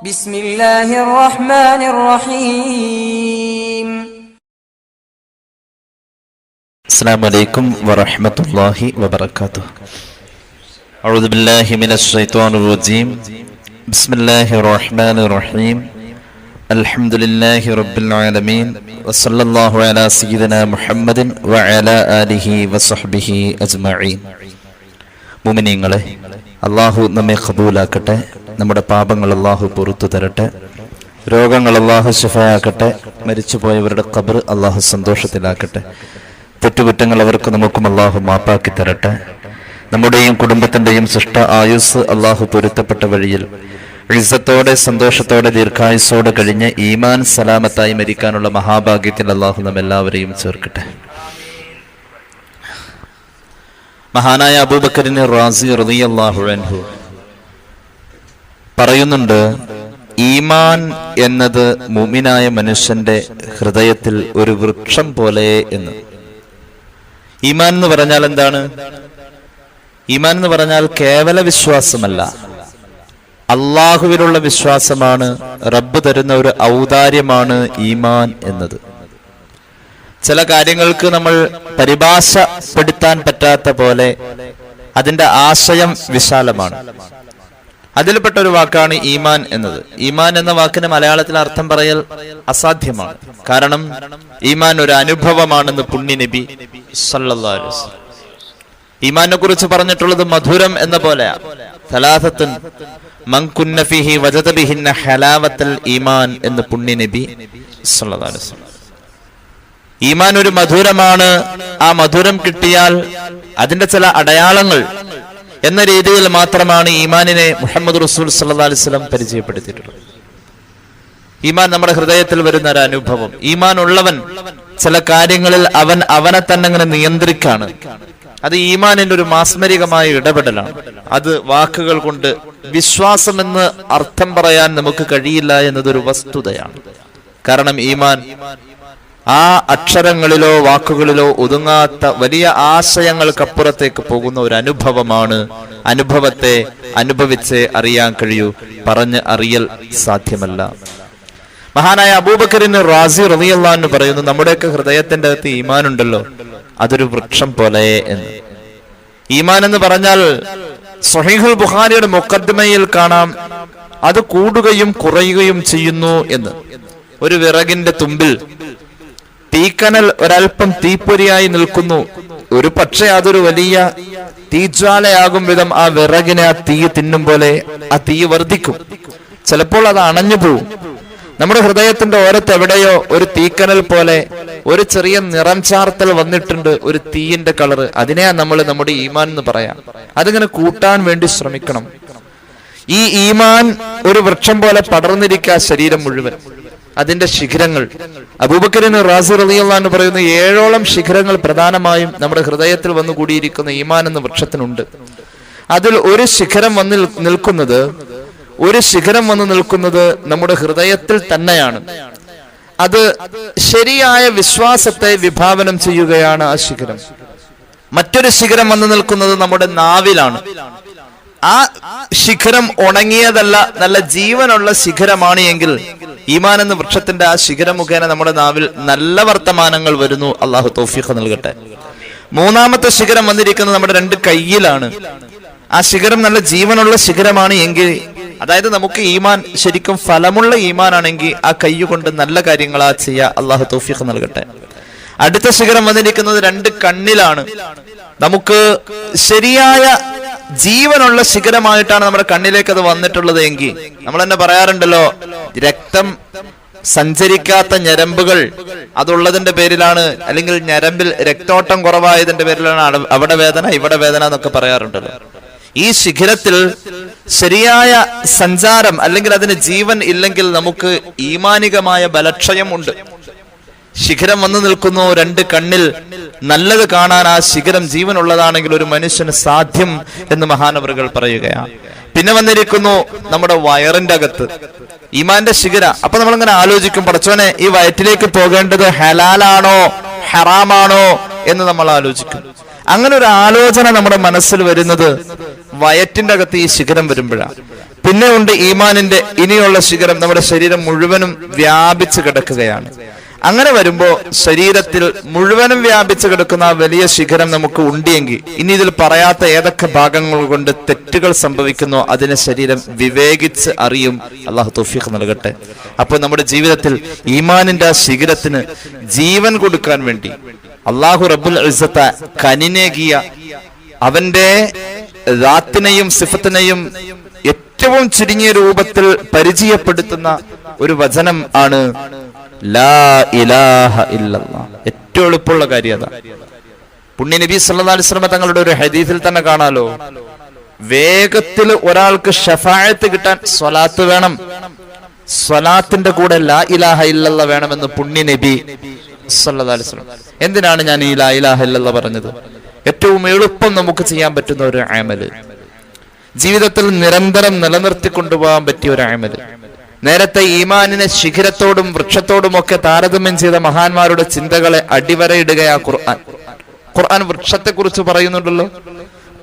ബിസ്മില്ലാഹിർ റഹ്മാനിർ റഹീം. അസ്സലാമു അലൈക്കും വറഹ്മത്തുള്ളാഹി വബറകാതുഹു. അഊദു ബില്ലാഹി മിനശ് ശൈത്വാനിർ റജീം. ബിസ്മില്ലാഹിർ റഹ്മാനിർ റഹീം. അൽഹംദുലില്ലാഹി റബ്ബിൽ ആലമീൻ വസല്ലല്ലാഹു അലാ സയ്യിദിനാ മുഹമ്മദിൻ വഅലാ ആലിഹി വസഹ്ബിഹി അജ്മഈൻ. മുഅ്മിനീങ്ങളെ, അല്ലാഹു നമ്മെ ഖബൂലാക്കട്ടെ. നമ്മുടെ പാപങ്ങൾ അല്ലാഹു പുറത്തു തരട്ടെ. രോഗങ്ങൾ അല്ലാഹു ശിഫയാക്കട്ടെ. മരിച്ചുപോയവരുടെ ഖബർ അല്ലാഹു സന്തോഷത്തിലാക്കട്ടെ. തെറ്റുകുറ്റങ്ങൾ അവർക്ക് നമുക്കും അല്ലാഹു മാപ്പാക്കി തരട്ടെ. നമ്മുടെയും കുടുംബത്തിന്റെയും സൃഷ്ട ആയുസ് അല്ലാഹു പൊരുത്തപ്പെട്ട വഴിയിൽ ഇസ്സത്തോടെ സന്തോഷത്തോടെ ദീർഘായുസ്സോടെ കഴിഞ്ഞ് ഈമാൻ സലാമത്തായി മരിക്കാനുള്ള മഹാഭാഗ്യത്തിൽ അല്ലാഹു നമ്മെല്ലാവരെയും ചേർക്കട്ടെ. മഹാനായ അബൂബക്കറിൻ റാസി റളിയല്ലാഹു അൻഹു പറയുന്നുണ്ട്, ഈമാൻ എന്നത് മുഅ്മിനായ മനുഷ്യന്റെ ഹൃദയത്തിൽ ഒരു വൃക്ഷം പോലെ എന്ന്. ഈമാൻ എന്ന് പറഞ്ഞാൽ എന്താണ്? ഈമാൻ എന്ന് പറഞ്ഞാൽ കേവല വിശ്വാസമല്ല, അള്ളാഹുവിലുള്ള വിശ്വാസമാണ്. റബ്ബ് തരുന്ന ഒരു ഔദാര്യമാണ് ഈമാൻ എന്നത്. ചില കാര്യങ്ങൾക്ക് നമ്മൾ പരിഭാഷപ്പെടുത്താൻ പറ്റാത്ത പോലെ അതിന്റെ ആശയം വിശാലമാണ്. അതിൽപ്പെട്ട ഒരു വാക്കാണ് ഈമാൻ എന്നത്. ഈമാൻ എന്ന വാക്കിന് മലയാളത്തിൽ അർത്ഥം പറയൽ അസാധ്യമാണ്. കാരണം ഈമാൻ ഒരു അനുഭവമാണെന്ന് പുണ്യ നബി സല്ലല്ലാഹു അലൈഹി വസല്ലം ഈമാനെ കുറിച്ച് പറഞ്ഞിട്ടുള്ളത് മധുരം എന്ന പോലെയാ. സലാസത്തുൻ മൻ കുന്ന ഫീഹി വജദ ബിഹിന്ന ഹലാവത്തുൽ ഈമാൻ എന്ന് പുണ്യ നബി സല്ലല്ലാഹു അലൈഹി വസല്ലം. ഈമാൻ ഒരു മധുരമാണ്. ആ മധുരം കിട്ടിയാൽ അതിന്റെ ചില അടയാളങ്ങൾ എന്ന രീതിയിൽ മാത്രമാണ് ഈമാനിനെ മുഹമ്മദ് റസൂൽ സല്ലല്ലാഹു അലൈഹി വസല്ലം പരിചയപ്പെടുത്തിയിട്ടുള്ളത്. ഈമാൻ നമ്മുടെ ഹൃദയത്തിൽ വരുന്ന ഒരു അനുഭവം. ഈമാൻ ഉള്ളവൻ ചില കാര്യങ്ങളിൽ അവനെ തന്നെ അങ്ങനെ നിയന്ത്രിക്കാണ്. അത് ഈമാനിന്റെ ഒരു മാസ്മരികമായ ഇടപെടലാണ്. അത് വാക്കുകൾ കൊണ്ട് വിശ്വാസം എന്ന് അർത്ഥം പറയാൻ നമുക്ക് കഴിയില്ല എന്നതൊരു വസ്തുതയാണ്. കാരണം ഈമാൻ ആ അക്ഷരങ്ങളിലോ വാക്കുകളിലോ ഒതുങ്ങാത്ത വലിയ ആശയങ്ങൾക്കപ്പുറത്തേക്ക് പോകുന്ന ഒരു അനുഭവമാണ്. അനുഭവത്തെ അനുഭവിച്ച് അറിയാൻ കഴിയൂ, പറഞ്ഞ് അറിയൽ സാധ്യമല്ല. മഹാനായ അബൂബക്കറിൻ റാസി റളിയല്ലാഹു അൻഹു പറയുന്നു, നമ്മുടെയൊക്കെ ഹൃദയത്തിന്റെ അകത്ത് ഈമാൻ ഉണ്ടല്ലോ, അതൊരു വൃക്ഷം പോലെ എന്ന്. ഈമാൻ എന്ന് പറഞ്ഞാൽ സ്വഹീഹുൽ ബുഖാരിയുടെ മുഖദ്ദിമയിൽ കാണാം, അത് കൂടുകയും കുറയുകയും ചെയ്യുന്നു എന്ന്. ഒരു വിറകിന്റെ തുമ്പിൽ തീക്കനൽ ഒരൽപ്പം തീപ്പൊരിയായി നിൽക്കുന്നു. ഒരു പക്ഷേ അതൊരു വലിയ തീജ്വാലയാകും വിധം ആ വിറകിനെ ആ തീ തിന്നും പോലെ ആ തീ വർദ്ധിക്കും. ചിലപ്പോൾ അത് അണഞ്ഞു പോവും. നമ്മുടെ ഹൃദയത്തിന്റെ ഓരത്ത് എവിടെയോ ഒരു തീക്കനൽ പോലെ ഒരു ചെറിയ നിറം ചാർത്തൽ വന്നിട്ടുണ്ട്, ഒരു തീയിന്റെ കളറ്. അതിനെയാ നമ്മൾ നമ്മുടെ ഈമാൻ എന്ന് പറയാം. അതിങ്ങനെ കൂട്ടാൻ വേണ്ടി ശ്രമിക്കണം. ഈ ഈമാൻ ഒരു വൃക്ഷം പോലെ പടർന്നിരിക്കുക ശരീരം മുഴുവൻ. അതിന്റെ ശിഖരങ്ങൾ, അബൂബക്കറിൻ റാസി റളിയല്ലാഹു അൻഹു പറയുന്നു, 7ഓളം ശിഖരങ്ങൾ പ്രധാനമായും നമ്മുടെ ഹൃദയത്തിൽ വന്നു കൂടിയിരിക്കുന്ന ഈമാൻ എന്ന വൃക്ഷത്തിനുണ്ട്. അതിൽ ഒരു ശിഖരം വന്ന് നിൽക്കുന്നത് നമ്മുടെ ഹൃദയത്തിൽ തന്നെയാണ്. അത് ശരിയായ വിശ്വാസത്തെ വിഭാവനം ചെയ്യുകയാണ് ആ ശിഖരം. മറ്റൊരു ശിഖരം വന്നു നിൽക്കുന്നത് നമ്മുടെ നാവിലാണ്. ആ ശിഖരം ഉണങ്ങിയതല്ല, നല്ല ജീവനുള്ള ശിഖരമാണ് എങ്കിൽ ഈമാൻ എന്ന വൃക്ഷത്തിന്റെ ആ ശിഖരം മുഖേന നമ്മുടെ നാവിൽ നല്ല വർത്തമാനങ്ങൾ വരുന്നു. അള്ളാഹു തൗഫീഖ് നൽകട്ടെ. 3ാമത്തെ ശിഖരം വന്നിരിക്കുന്നത് നമ്മുടെ 2 കൈയിലാണ്. ആ ശിഖരം നല്ല ജീവനുള്ള ശിഖരമാണ് എങ്കിൽ, അതായത് നമുക്ക് ഈമാൻ ശരിക്കും ഫലമുള്ള ഈമാനാണെങ്കിൽ ആ കൈ കൊണ്ട് നല്ല കാര്യങ്ങളാ ചെയ്യുക. അള്ളാഹു തൗഫീഖ് നൽകട്ടെ. അടുത്ത ശിഖരം വന്നിരിക്കുന്നത് 2 കണ്ണിലാണ്. നമുക്ക് ശരിയായ ജീവനുള്ള ശിഖരമായിട്ടാണ് നമ്മുടെ കണ്ണിലേക്ക് അത് വന്നിട്ടുള്ളത് എങ്കിൽ, നമ്മൾ തന്നെ പറയാറുണ്ടല്ലോ, രക്തം സഞ്ചരിക്കാത്ത ഞരമ്പുകൾ അതുള്ളതിന്റെ പേരിലാണ്, അല്ലെങ്കിൽ ഞരമ്പിൽ രക്തോട്ടം കുറവായതിന്റെ പേരിലാണ് അവിടെ വേദന ഇവിടെ വേദന എന്നൊക്കെ പറയാറുണ്ടല്ലോ. ഈ ശിഖരത്തിൽ ശരിയായ സഞ്ചാരം അല്ലെങ്കിൽ അതിന് ജീവൻ ഇല്ലെങ്കിൽ നമുക്ക് ഈമാനികമായ ബലക്ഷയമുണ്ട്. ശിഖരം വന്നു നിൽക്കുന്നു 2 കണ്ണിൽ. നല്ലത് കാണാൻ ആ ശിഖരം ജീവനുള്ളതാണെങ്കിൽ ഒരു മനുഷ്യന് സാധ്യം എന്ന് മഹാനവറുകൾ പറയുകയാണ്. പിന്നെ വന്നിരിക്കുന്നു നമ്മുടെ വയറിന്റെ അകത്ത് ഈമാന്റെ ശിഖര. അപ്പൊ നമ്മളിങ്ങനെ ആലോചിക്കും, പടച്ചോനെ ഈ വയറ്റിലേക്ക് പോകേണ്ടത് ഹലാലാണോ ഹറാമാണോ എന്ന് നമ്മൾ ആലോചിക്കും. അങ്ങനെ ഒരു ആലോചന നമ്മുടെ മനസ്സിൽ വരുന്നത് വയറ്റിന്റെ അകത്ത് ഈ ശിഖരം വരുമ്പോഴാണ്. പിന്നെ ഉണ്ട് ഈമാനിന്റെ ഇനിയുള്ള ശിഖരം, നമ്മുടെ ശരീരം മുഴുവനും വ്യാപിച്ചു കിടക്കുകയാണ്. അങ്ങനെ വരുമ്പോ ശരീരത്തിൽ മുഴുവനും വ്യാപിച്ചു കിടക്കുന്ന ആ വലിയ ശിഖരം നമുക്ക് ഉണ്ടെങ്കിൽ ഇനി ഇതിൽ പറയാത്ത ഏതൊക്കെ ഭാഗങ്ങൾ കൊണ്ട് തെറ്റുകൾ സംഭവിക്കുന്നോ അതിനെ ശരീരം വിവേകിച്ച് അറിയും. അള്ളാഹു തൗഫീഖ് നൽകട്ടെ. അപ്പോൾ നമ്മുടെ ജീവിതത്തിൽ ഈമാനിന്റെ ആ ശിഖരത്തിന് ജീവൻ കൊടുക്കാൻ വേണ്ടി അള്ളാഹു റബ്ബുൽ ഇസ്സത്ത കനിനേകിയ അവന്റെ ദാത്തിനെയും സിഫത്തിനെയും ഏറ്റവും ചുരുങ്ങിയ രൂപത്തിൽ പരിചയപ്പെടുത്തുന്ന ഒരു വചനം ആണ് ലാ ഇലാഹ ഇല്ലല്ലാഹ്. ഏറ്റവും എളുപ്പമുള്ള കാര്യം അതാ. പുണ്യ നബി സല്ലല്ലാഹു അലൈഹി വസല്ലം തങ്ങളുടെ ഒരു ഹദീസിൽ തന്നെ കാണാലോ, വേഗത്തിൽ ഒരാൾക്ക് ഷഫാഅത്ത് കിട്ടാൻ സ്വലാത്ത് വേണം, സ്വലാത്തിന്റെ കൂടെ ലാ ഇലാഹ ഇല്ലല്ലാഹ് വേണമെന്ന് പുണ്യ നബി സല്ലല്ലാഹു അലൈഹി വസല്ലം. എന്തിനാണ് ഞാൻ ഈ ലാ ഇലാഹ ഇല്ലല്ലാഹ് പറഞ്ഞത്? ഏറ്റവും എളുപ്പം നമുക്ക് ചെയ്യാൻ പറ്റുന്ന ഒരു അമല്, ജീവിതത്തിൽ നിരന്തരം നിലനിർത്തി കൊണ്ടുപോകാൻ പറ്റിയ ഒരു അമല്. നേരത്തെ ഈമാനിനെ ശിഖരത്തോടും വൃക്ഷത്തോടും ഒക്കെ താരതമ്യം ചെയ്ത മഹാന്മാരുടെ ചിന്തകളെ അടിവരയിടുകയാ ഖുർആൻ. ഖുർആൻ വൃക്ഷത്തെക്കുറിച്ച് പറയുന്നുണ്ടല്ലോ.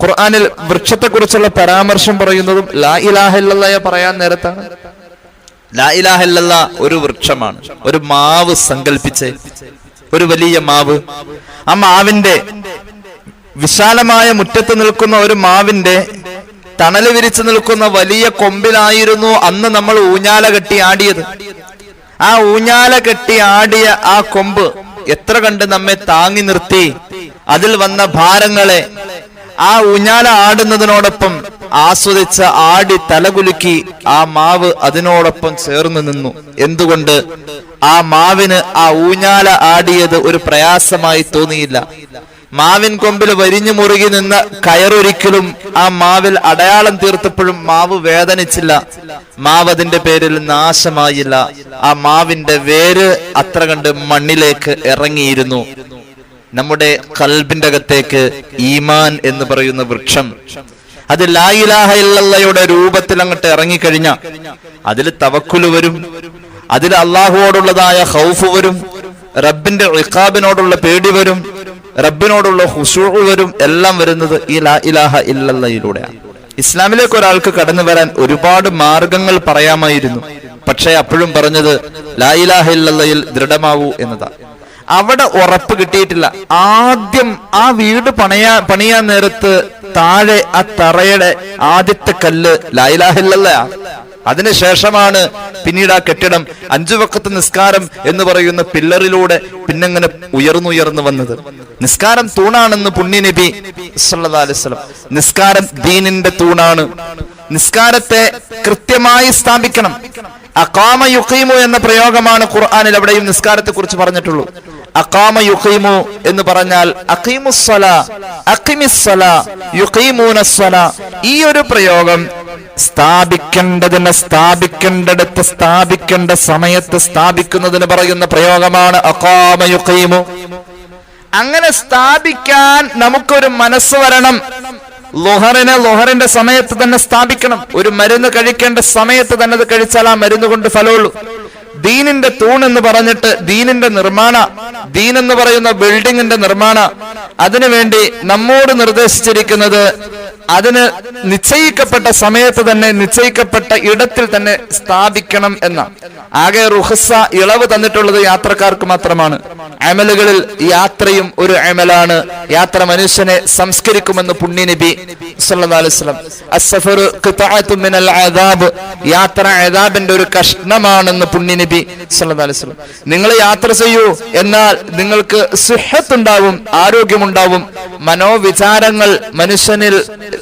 ഖുർആനിൽ വൃക്ഷത്തെക്കുറിച്ചുള്ള പരാമർശം പറയുന്നതും ലാ ഇലാഹ ഇല്ലല്ലാഹ് പറയാൻ നേരത്താണ്. ലാ ഇലാഹ ഇല്ലല്ലാഹ് ഒരു വൃക്ഷമാണ്. ഒരു മാവ് സങ്കല്പിച്ച്, ഒരു വലിയ മാവ്, ആ മാവിന്റെ വിശാലമായ മുറ്റത്ത് നിൽക്കുന്ന ഒരു മാവിന്റെ തണല് വിരിച്ചു നിൽക്കുന്ന വലിയ കൊമ്പിലായിരുന്നു അന്ന് നമ്മൾ ഊഞ്ഞാല കെട്ടി ആടിയത്. ആ ഊഞ്ഞാല കെട്ടി ആടിയ ആ കൊമ്പ് എത്ര കണ്ട് നമ്മെ താങ്ങി നിർത്തി. അതിൽ വന്ന ഭാരങ്ങളെ ആ ഊഞ്ഞാല ആടുന്നതിനോടൊപ്പം ആസ്വദിച്ച ആടി തലകുലുക്കി ആ മാവ് അതിനോടൊപ്പം ചേർന്ന് നിന്നു. എന്തുകൊണ്ട്? ആ മാവിന് ആ ഊഞ്ഞാല ആടിയത് ഒരു പ്രയാസമായി തോന്നിയില്ല. മാവിൻ കൊമ്പിൽ വരിഞ്ഞു മുറുകി നിന്ന കയറൊരിക്കലും ആ മാവിൽ അടയാളം തീർത്തപ്പോഴും മാവ് വേദനിച്ചില്ല. മാവ് അതിന്റെ പേരിൽ നാശമായില്ല. ആ മാവിന്റെ വേര് അത്ര കണ്ട് മണ്ണിലേക്ക് ഇറങ്ങിയിരുന്നു. നമ്മുടെ ഖൽബിന്റെ അകത്തേക്ക് ഈമാൻ എന്ന് പറയുന്ന വൃക്ഷം അത് ലാ ഇലാഹ ഇല്ലല്ലാഹയുടെ രൂപത്തിൽ അങ്ങോട്ട് ഇറങ്ങിക്കഴിഞ്ഞ അതിൽ തവക്കുല് വരും, അതിൽ അള്ളാഹുവോടുള്ളതായ ഖൗഫ് വരും, റബ്ബിന്റെ ഇഖാബിനോടുള്ള പേടി വരും, റബ്ബിനോടുള്ള ഖുശൂഉ വരും. എല്ലാം വരുന്നത് ഈ ലാ ഇലാഹ ഇല്ലല്ലാഹയിലൂടെയാണ്. ഇസ്ലാമിലേക്ക് ഒരാൾക്ക് കടന്നു വരാൻ ഒരുപാട് മാർഗങ്ങൾ പറയാമായിരുന്നു. പക്ഷെ അപ്പോഴും പറഞ്ഞത് ലാ ഇലാഹ ഇല്ലല്ലാഹയിൽ ദൃഢമാവൂ എന്നതാ. അവിടെ ഉറപ്പ് കിട്ടിയിട്ടില്ല. ആദ്യം ആ വീട് പണിയാൻ നേരത്ത് താഴെ ആ തറയുടെ ആദ്യത്തെ കല്ല് ലാ ഇലാഹ ഇല്ലല്ലാഹ്. അതിനുശേഷമാണ് പിന്നീട് ആ കെട്ടിടം 5 വഖത്ത് നിസ്കാരം എന്ന് പറയുന്ന പില്ലറിലൂടെ പിന്നെങ്ങനെ ഉയർന്നുയർന്നു വന്നത്. നിസ്കാരം തൂണാണെന്ന് പുണ്യ നബി സല്ലല്ലാഹു അലൈഹി വസല്ലം. നിസ്കാരം ദീനിന്റെ തൂണാണ്. നിസ്കാരത്തെ കൃത്യമായി സ്ഥാപിക്കണം. അഖാമ യുഖീമു എന്ന പ്രയോഗമാണ് ഖുർആനിൽ എവിടെയും നിസ്കാരത്തെ കുറിച്ച് പറഞ്ഞിട്ടുള്ളൂ. അഖാമ യുഖീമു എന്ന് പറഞ്ഞാൽ അഖീമുസ്സലാ, അഖിമിസ്സലാ, യുഖീമൂനസ്സലാ. ഈ ഒരു പ്രയോഗം സ്ഥാപിക്കേണ്ടതിനെ സ്ഥാപിക്കേണ്ടടുത്ത് സ്ഥാപിക്കേണ്ട സമയത്ത് സ്ഥാപിക്കുന്നതിന് പറയുന്ന പ്രയോഗമാണ് അഖാമ യുഖീമു. അങ്ങനെ സ്ഥാപിക്കാൻ നമുക്കൊരു മനസ്സ് വരണം. ലുഹറിന്റെ സമയത്ത് തന്നെ സ്ഥാപിക്കണം. ഒരു മരുന്ന് കഴിക്കേണ്ട സമയത്ത് തന്നെ അത് കഴിച്ചാൽ ആ മരുന്ന് കൊണ്ട് ഫലമുള്ളൂ. ദീനിന്റെ തൂൺ എന്ന് പറഞ്ഞിട്ട് ദീനിന്റെ നിർമ്മാണ, ദീൻ എന്ന് പറയുന്ന ബിൽഡിങ്ങിന്റെ നിർമ്മാണ, അതിനുവേണ്ടി നമ്മോട് നിർദ്ദേശിച്ചിരിക്കുന്നത് അതിന് നിശ്ചയിക്കപ്പെട്ട സമയത്ത് തന്നെ നിശ്ചയിക്കപ്പെട്ട ഇടത്തിൽ തന്നെ സ്ഥാപിക്കണം എന്ന. ആകെ റുഖ്സ ഇളവ് തന്നിട്ടുള്ളത് യാത്രക്കാർക്ക് മാത്രമാണ്. അമലുകളിൽ യാത്രയും ഒരു അമലാണ്. യാത്ര മനുഷ്യനെ സംസ്കരിക്കുമെന്ന് പുണ്യ നബി സല്ലല്ലാഹു അലൈഹി വസല്ലം. അസ്സഫറു ഖിത്അത്തുൻ മിനൽ അദാബ്, യാത്ര അദാബിന്റെ ഒരു കഷ്ണമാണെന്ന് പുണ്യ നബി സല്ലല്ലാഹു അലൈഹി വസല്ലം. നിങ്ങൾ യാത്ര ചെയ്യൂ, എന്നാൽ നിങ്ങൾക്ക് സിഹത്ത് ഉണ്ടാവും, ആരോഗ്യമുണ്ടാവും. മനോവിചാരങ്ങൾ മനുഷ്യനിൽ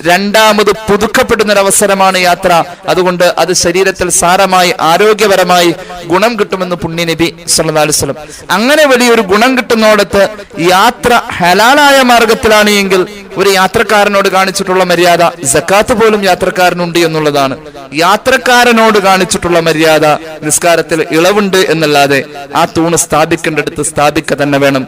രണ്ടാമത് പുതുക്കപ്പെടുന്ന ഒരു അവസരമാണ് യാത്ര. അതുകൊണ്ട് അത് ശരീരത്തിൽ സാരമായി ആരോഗ്യപരമായി ഗുണം കിട്ടുമെന്ന് പുണ്യ നബി സല്ലല്ലാഹു അലൈഹി വസല്ലം. അങ്ങനെ വലിയൊരു ഗുണം കിട്ടുന്നോടത്ത് യാത്ര ഹലാലായ മാർഗത്തിലാണ് എങ്കിൽ ഒരു യാത്രക്കാരനോട് കാണിച്ചിട്ടുള്ള മര്യാദ സക്കാത്ത് പോലും യാത്രക്കാരനുണ്ട് എന്നുള്ളതാണ്. യാത്രക്കാരനോട് കാണിച്ചിട്ടുള്ള മര്യാദ നിസ്കാരത്തിൽ ഇളവുണ്ട് എന്നല്ലാതെ ആ തൂണ് സ്ഥാപിക്കേണ്ടടുത്ത് സ്ഥാപിക്ക തന്നെ വേണം.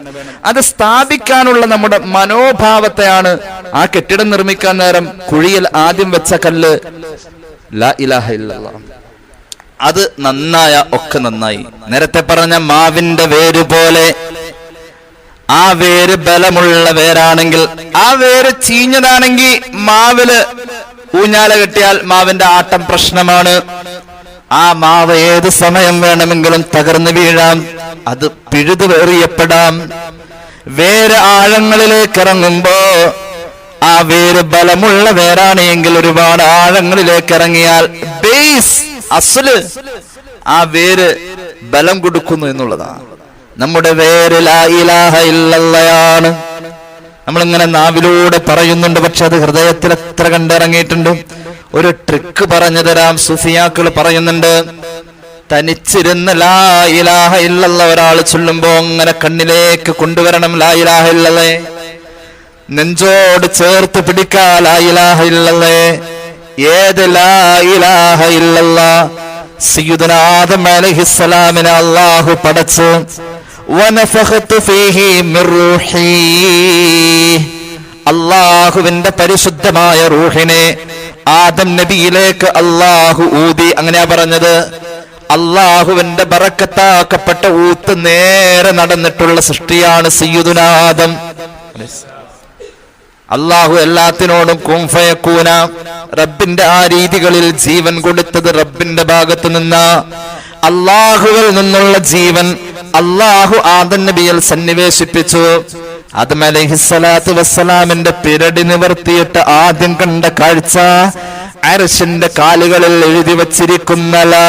അത് സ്ഥാപിക്കാനുള്ള നമ്മുടെ മനോഭാവത്തെയാണ് ആ കെട്ടിടം നിർമ്മിക്കാൻ നേരം കുഴിയിൽ ആദ്യം വെച്ച കല്ല് ലാ ഇലാഹ ഇല്ലല്ലാഹ്. അത് നന്നായ ഒക്കെ നന്നായി. നേരത്തെ പറഞ്ഞ മാവിന്റെ വേര് പോലെ ആ വേര് ബലമുള്ള വേരാണെങ്കിൽ, ആ വേര് ചീഞ്ഞതാണെങ്കിൽ മാവില് ഊഞ്ഞാല കെട്ടിയാൽ മാവിന്റെ ആട്ടം പ്രശ്നമാണ്. ആ മാവ് ഏത് സമയം വേണമെങ്കിലും തകർന്നു വീഴാം, അത് പിഴുതു വേറിയപ്പെടാം. വേര് ആഴങ്ങളിലേക്ക് ഇറങ്ങുമ്പോ ആ വേര് ബലമുള്ള വേരാണ് എങ്കിൽ ഒരുപാട് ആഴങ്ങളിലേക്ക് ഇറങ്ങിയാൽ ബേസ് അസ്ല് ആ വേര് ബലം കൊടുക്കുന്നു എന്നുള്ളതാണ്. നമ്മുടെ വേര് ലാ ഇലാഹ ഇല്ലല്ലാഹ്. നമ്മളിങ്ങനെ നാവിലൂടെ പറയുന്നുണ്ട്, പക്ഷെ അത് ഹൃദയത്തിൽ എത്ര കണ്ടിറങ്ങിയിട്ടുണ്ട്. ഒരു ട്രിക്ക് പറഞ്ഞു തരാം. സുഫിയാക്കൾ പറയുന്നുണ്ട്, തനിച്ചിരുന്ന് ലാ ഇലാഹ ഇല്ലല്ലാഹ് ഒരാൾ ചൊല്ലുമ്പോ അങ്ങനെ കണ്ണിലേക്ക് കൊണ്ടുവരണം ലാ ഇലാഹ ഇല്ലല്ലാഹ്. നെഞ്ചോട് ചേർത്ത് പിടിക്കാ ലാ ഇലാഹ ഇല്ലല്ലാഹ്. ഏത് ലാ ഇലാഹ ഇല്ലല്ലാഹ്? സയ്യിദുനാ ആദം അലൈഹിസ്സലാമിനെ അല്ലാഹു പടച്ചു. വനഫഖതു ഫീഹി മിർ റൂഹി, അല്ലാഹുവിന്റെ പരിശുദ്ധമായ റൂഹിനെ ആദം നബിയിലേക്ക് അല്ലാഹു ഊതി. അങ്ങനെയാ പറഞ്ഞത്. അല്ലാഹുവിന്റെ ബറക്കത്താക്കപ്പെട്ട ഊത്ത് നേരെ നടന്നിട്ടുള്ള സൃഷ്ടിയാണ് സയ്യിദുനാ ആദം. അല്ലാഹു എല്ലാത്തിനോടും കുൻ ഫയകൂന, റബ്ബിന്റെ ആ രീതികളിൽ ജീവൻ കൊടുത്തത് റബ്ബിന്റെ ഭാഗത്ത് നിന്ന്. അല്ലാഹുവിൽ നിന്നുള്ള ജീവൻ അല്ലാഹു ആദം നബിയിൽ സന്നിവേശിപ്പിച്ചു. ആദം അലൈഹിസ്സലാത്തു വസ്സലാമിന്റെ പിരടി നിവർത്തിയിട്ട് ആദ്യം കണ്ട കാഴ്ച അർശിന്റെ കാലുകളിൽ എഴുതി വച്ചിരിക്കുന്ന ലാ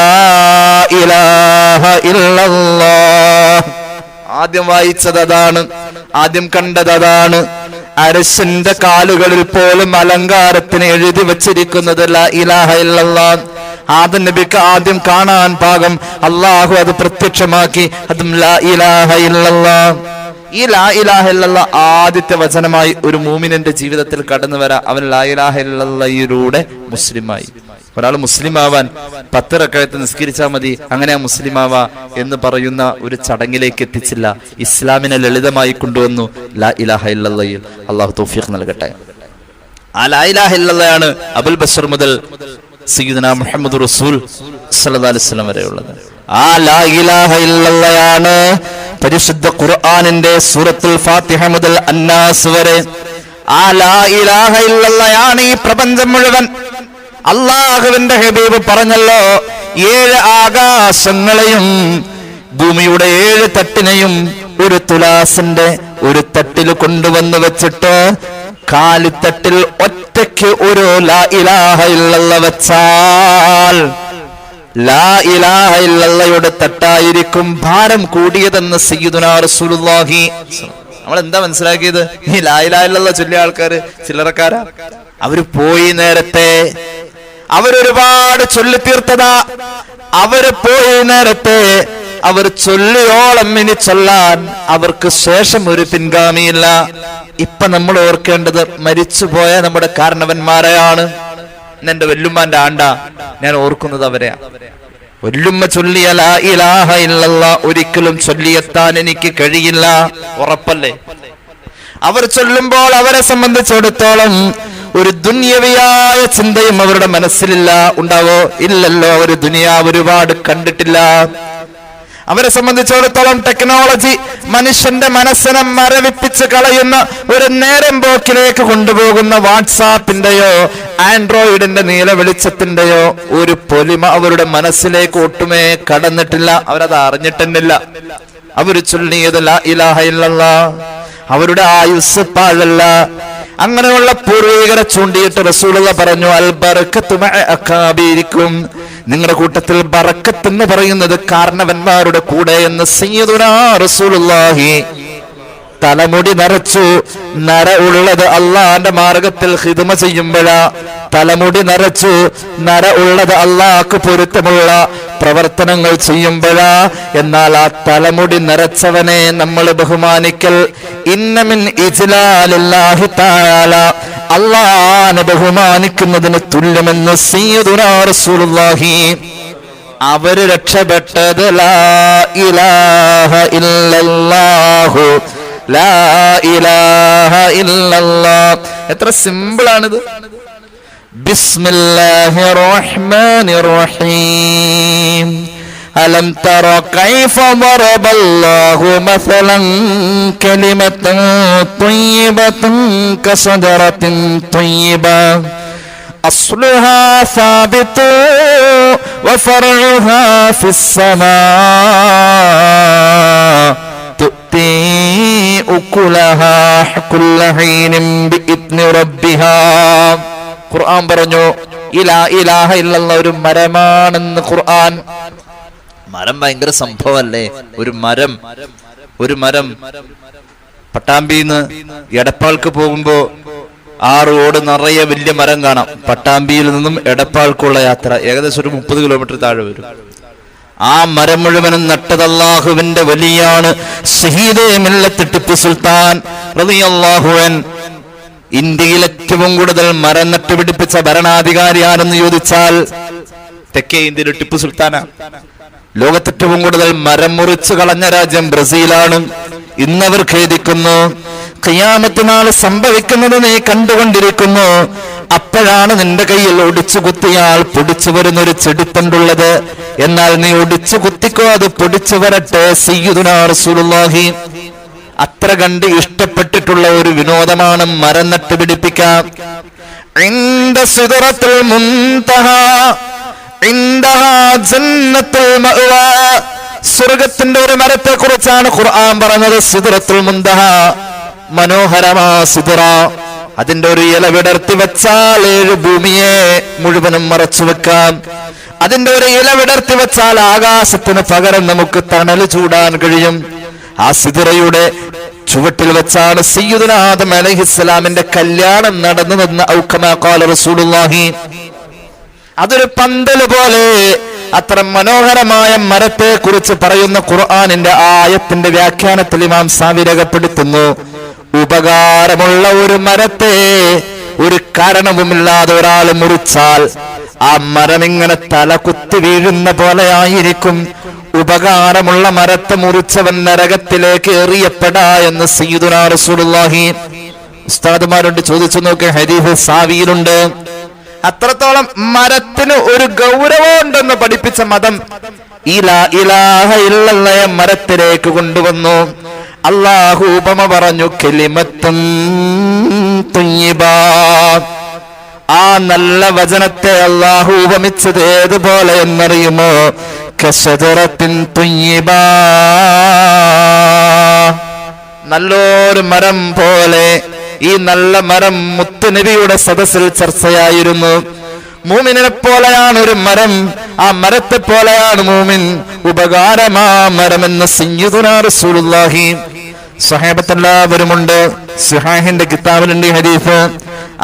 ഇലാഹ ഇല്ലല്ലാഹ്. ആദ്യം വായിച്ചത് അതാണ്, ആദ്യം കണ്ടത് അതാണ്. അർശിന്റെ കാലുകളിൽ പോലും അലങ്കാരത്തിന് എഴുതി വച്ചിരിക്കുന്നത് ലാ ഇലാഹ ഇല്ലല്ലാഹ്. ആദം നബിക്ക് ആദ്യം കാണാൻ പാകം അല്ലാഹു അത് പ്രത്യക്ഷമാക്കി. അതും ലാ ഇലാഹ ഇല്ലല്ലാഹ്. ഈ ലാ ഇലാഹ ഇല്ലല്ലാഹ് ആദ്യത്തെ വചനമായി ഒരു മൂമിനിന്റെ ജീവിതത്തിൽ കടന്നു വരാം. അവൻ ലാ ഇലാഹ ഇല്ലല്ലാഹിലൂടെ മുസ്ലിമായി. ഒരാൾ മുസ്ലിം ആവാൻ 10 റക്അത്ത് നിസ്കരിച്ചാൽ മതി, അങ്ങനെ മുസ്ലിം ആവാ എന്ന് പറയുന്ന ഒരു ചടങ്ങിലേക്ക് എത്തിച്ചില്ല. ഇസ്ലാമിനെ ലളിതമായി കൊണ്ടുവന്നു ലാ ഇലാഹ ഇല്ലല്ലാഹ്. അല്ലാഹു തൗഫീഖ് നൽകട്ടെ. ആ ലാ ഇലാഹ ഇല്ലല്ലാഹ് അബുൽ ബശർ മുതൽ സയ്യിദുനാ മുഹമ്മദ് റസൂൽ സല്ലല്ലാഹു അലൈഹി വസല്ലം വരെയുള്ളത്. ആ ലാ ഇലാഹ ഇല്ലല്ലാഹ് പരിശുദ്ധ ഖുർആനിന്റെ സൂറത്തുൽ ഫാത്തിഹ മുതൽ അന്നാസ് വരെ ആ ലാ ഇലാഹ ഇല്ലല്ലാഹ് ഈ പ്രപഞ്ചം മുഴുവൻ. അല്ലാഹുവിന്റെ ഹബീബ് പറഞ്ഞല്ലോ, 7 ആകാശങ്ങളെയും ഭൂമിയുടെ 7 തട്ടിനെയും ഒരു തുലാസിന്റെ ഒരു തട്ടിൽ കൊണ്ടുവന്ന് വെച്ചിട്ട് കാലിത്തട്ടിൽ ഒറ്റയ്ക്ക് ഒരു ലാ ഇലാഹ ഇല്ലല്ലാഹ് വെച്ചാൽ ലാ ഇലാഹ ഇല്ലല്ലാഹയുടെ തട്ടായിരിക്കും ഭാരം കൂടിയതെന്ന് സയ്യിദുനാ റസൂലുള്ളാഹി. നമ്മൾ എന്താ മനസ്സിലാക്കിയത്? ഈ ലാ ഇലാഹ ഇല്ലല്ലാഹ് ചൊല്ലിയ ആൾക്കാര് ചില്ലറക്കാരാ? അവര് പോയി നേരത്തെ, അവരൊരുപാട് ചൊല്ലിത്തീർത്തതാ. അവര് പോയി നേരത്തെ, അവർ ചൊല്ലിയോളം ഇനി ചൊല്ലാൻ അവർക്ക് ശേഷം ഒരു പിൻഗാമിയില്ല. ഇപ്പൊ നമ്മൾ ഓർക്കേണ്ടത് മരിച്ചുപോയ നമ്മുടെ കാരണവന്മാരെയാണ്. എന്റെ വല്ലുമ്മാന്റെ ആണ്ട ഞാൻ ഓർക്കുന്നത് അവരെയാ. വല്ലുമ്മ ചൊല്ലിയ ലാ ഇലാഹ ഇല്ലല്ലാഹ് ഒരിക്കലും ചൊല്ലിയെത്താൻ എനിക്ക് കഴിയില്ല, ഉറപ്പല്ലേ? അവർ ചൊല്ലുമ്പോൾ അവരെ സംബന്ധിച്ചിടത്തോളം ഒരു ദുനിയവിയായ ചിന്തയും അവരുടെ മനസ്സിലില്ല. ഉണ്ടാവോ? ഇല്ലല്ലോ. അവർ ദുനിയാവ് ഒരുപാട് കണ്ടിട്ടില്ല. അവരെ സംബന്ധിച്ചിടത്തോളം ടെക്നോളജി മനുഷ്യന്റെ മനസ്സിനെ മരവിപ്പിച്ച് കളയുന്ന, ഒരു നേരം പോക്കിലേക്ക് കൊണ്ടുപോകുന്ന വാട്സാപ്പിന്റെയോ ആൻഡ്രോയിഡിന്റെ നീല വെളിച്ചത്തിന്റെയോ ഒരു പൊലിമ അവരുടെ മനസ്സിലേക്ക് ഒട്ടുമേ കടന്നിട്ടില്ല. അവരത് അറിഞ്ഞിട്ടുന്നില്ല. അവർ ചൊല്ലിയത് ലാ ഇലാഹ ഇല്ലല്ലാഹ്. അവരുടെ ആയുസ് പാഴല്ല. അങ്ങനെയുള്ള പൂർവികരെ ചൂണ്ടിയിട്ട് റസൂലുള്ളാഹി പറഞ്ഞു, അൽ ബറക്കത്തു മഅ അകാബിരിക്കും, നിങ്ങളുടെ കൂട്ടത്തിൽ ബറക്കത്ത് എന്ന് പറയുന്നത് കാരണവന്മാരുടെ കൂടെ എന്ന് സയ്യിദുനാ റസൂലുള്ളാഹി. തലമുടി നരച്ചു, നര ഉള്ളത് അള്ളാന്റെ മാർഗത്തിൽ ഖിദ്മ ചെയ്യുമ്പോഴാ. തലമുടി നരച്ചു, നര ഉള്ളത് അള്ളാഹ്ക്ക് പൊരുത്തമുള്ള പ്രവർത്തനങ്ങൾ ചെയ്യുമ്പോഴാ. എന്നാൽ ആ തലമുടി നരച്ചവനെ നമ്മൾ ബഹുമാനിക്കൽ ഇന്ന മിൻ ഇജ്ലാലില്ലാഹി തആല, അള്ളാഹനെ ബഹുമാനിക്കുന്നതിന് തുല്യമെന്ന് സയ്യിദുനാ റസൂലുള്ളാഹി. അവര് രക്ഷപ്പെട്ടത് ലാ ഇലാഹ ഇല്ലല്ലാഹു, ലാ ഇലാഹ ഇല്ലല്ലാഹ്. എത്ര സിമ്പിൾ ആണിത്. ബിസ്മില്ലാഹിർ റഹ്മാനിർ റഹീം. അലം തറ കൈഫ ദറബല്ലാഹു മസലൻ കലിമതൻ ത്വയ്യിബതൻ കശജറത്തിൻ ത്വയ്യിബ അസ്ലുഹാ സാബിതു വഫർഉഹാ ഫിസ്സമാ തുതി ഉകുലഹാ കുല്ല ഹീനിൻ ബിഇദ്നി റബ്ബിഹാ. ഖുർആൻ പറഞ്ഞു ലാ ഇലാഹ ഇല്ലല്ലാഹ് ഒരു മരമാണെന്ന് ഖുർആൻ. മരം ഭയങ്കര സംഭവമല്ലേ? ഒരു മരം പട്ടാമ്പിന്ന് എടപ്പാൾക്ക് പോകുമ്പോ ആ റോഡ് നിറയെ വലിയ മരം കാണാം. പട്ടാമ്പിയിൽ നിന്നും എടപ്പാൾക്കുള്ള യാത്ര ഏകദേശം ഒരു 30 കിലോമീറ്റർ താഴെ വരും. ആ മരം മുഴുവനും നട്ടത് അല്ലാഹുവിന്റെ വലിയാണ്. ഷഹീദേ മില്ലത്ത് ടിപ്പു സുൽത്താൻ റളിയല്ലാഹു അൻഹു. ഇന്ത്യയിൽ ഏറ്റവും കൂടുതൽ മരം നട്ടുപിടിപ്പിച്ച ഭരണാധികാരി ആരെന്ന് ചോദിച്ചാൽ തെക്കേ ഇന്ത്യയിലെ ടിപ്പു സുൽത്താനാണ്. ലോകത്ത് ഏറ്റവും കൂടുതൽ മരം മുറിച്ചു കളഞ്ഞ രാജ്യം ബ്രസീലാണ്. ഇന്നവർ ഖേദിക്കുന്നു. ഖിയാമത്ത് നാൾ സംഭവിക്കുന്നത് നീ കണ്ടുകൊണ്ടിരിക്കുന്നു. അപ്പോഴാണ് നിന്റെ കയ്യിൽ ഒടിച്ചു കുത്തിയാൽ പൊടിച്ചു വരുന്നൊരു ചെടിത്തണ്ടുള്ളത്. എന്നാൽ നീ ഒടിച്ചു കുത്തിക്കോ, അത് പൊടിച്ചു വരട്ടെ. സയ്യിദുനാ റസൂലുള്ളാഹി അത്ര കണ്ട് ഇഷ്ടപ്പെട്ടിട്ടുള്ള ഒരു വിനോദമാണ് മരം നട്ടുപിടിപ്പിക്കാം. ഇൻദ സിദ്റത്തുൽ മുൻതഹാ ഇൻദഹാ ജന്നത്തുൽ മഅവാ. സ്വർഗ്ഗത്തിന്റെ ഒരു മരത്തെ കുറിച്ചാണ് ഖുർആൻ പറഞ്ഞത്. സിദ്റത്തുൽ മുൻതഹാ, മനോഹരമാ സിദ്റ. അതിന്റെ ഒരു ഇല വിടർത്തി വെച്ചാൽ 7 ഭൂമിയെ മുഴുവനും മറച്ചു വെക്കാം. അതിന്റെ ഒരു ഇല വിടർത്തി വെച്ചാൽ ആകാശത്തിന് പകരം നമുക്ക് തണല് ചൂടാൻ കഴിയും. ആ സിദ്റയുടെ ചുവട്ടിൽ വെച്ചാണ് സയ്യിദുനാ ആദം അലൈഹിസ്സലാമിന്റെ കല്യാണം നടന്നതെന്ന് ഔകമാ ഖാല റസൂലുള്ളാഹി. അതൊരു പന്തല് പോലെ അത്ര മനോഹരമായ മരത്തെ കുറിച്ച് പറയുന്ന ഖുർആനിന്റെ ആയത്തിന്റെ വ്യാഖ്യാനത്തിൽ ഇമാം സാവി രേഖപ്പെടുത്തുന്നു, ഉപകാരമുള്ള ഒരു മരത്തെ ഒരു കാരണവുമില്ലാതെ ഒരാൾ മുറിച്ചാൽ ആ മരം ഇങ്ങനെ തല കുത്തി വീഴുന്ന പോലെ ആയിരിക്കും. ഉപകാരമുള്ള മരത്തെ മുറിച്ചവൻ നരകത്തിലേക്ക് എറിയപ്പെടാ എന്ന് സയ്യിദുനാ റസൂലുള്ളാഹി. ഉസ്താദുമാരോട് ചോദിച്ചു നോക്കി, ഹദീസ് സാവിയിലുണ്ട്. അത്രത്തോളം മരത്തിന് ഒരു ഗൗരവമുണ്ടെന്ന് പഠിപ്പിച്ച മതം ഈ ലാ ഇലാഹ ഇല്ലല്ലാഹ് മരത്തിലേക്ക് കൊണ്ടുവന്നു. അല്ലാഹു ഉപമ പറഞ്ഞു, കലിമത്തുൻ തയ്യിബാ. ആ നല്ല വചനത്തെ അല്ലാഹു ഉപമിച്ചത് ഏതുപോലെ എന്നറിയുമോ? കശജറത്തിൻ തയ്യിബാ, നല്ലൊരു മരം പോലെ. ഈ നല്ല മരം മുത്തുനബിയുടെ സദസ്സിൽ ചർച്ചയായിരുന്നു. മൂമിനെ പോലെയാണ് ഒരു മരം, ആ മരത്തെ പോലെയാണ് മൂമിൻ. ഉപകാരമാ മരമെന്ന് സയ്യിദുനാ റസൂലുള്ളാഹി. സ്വഹാബത്തെല്ലാവരുമുണ്ട്. സുഹാഹിന്റെ കിതാബിലുണ്ട് ഈ ഹദീസ്.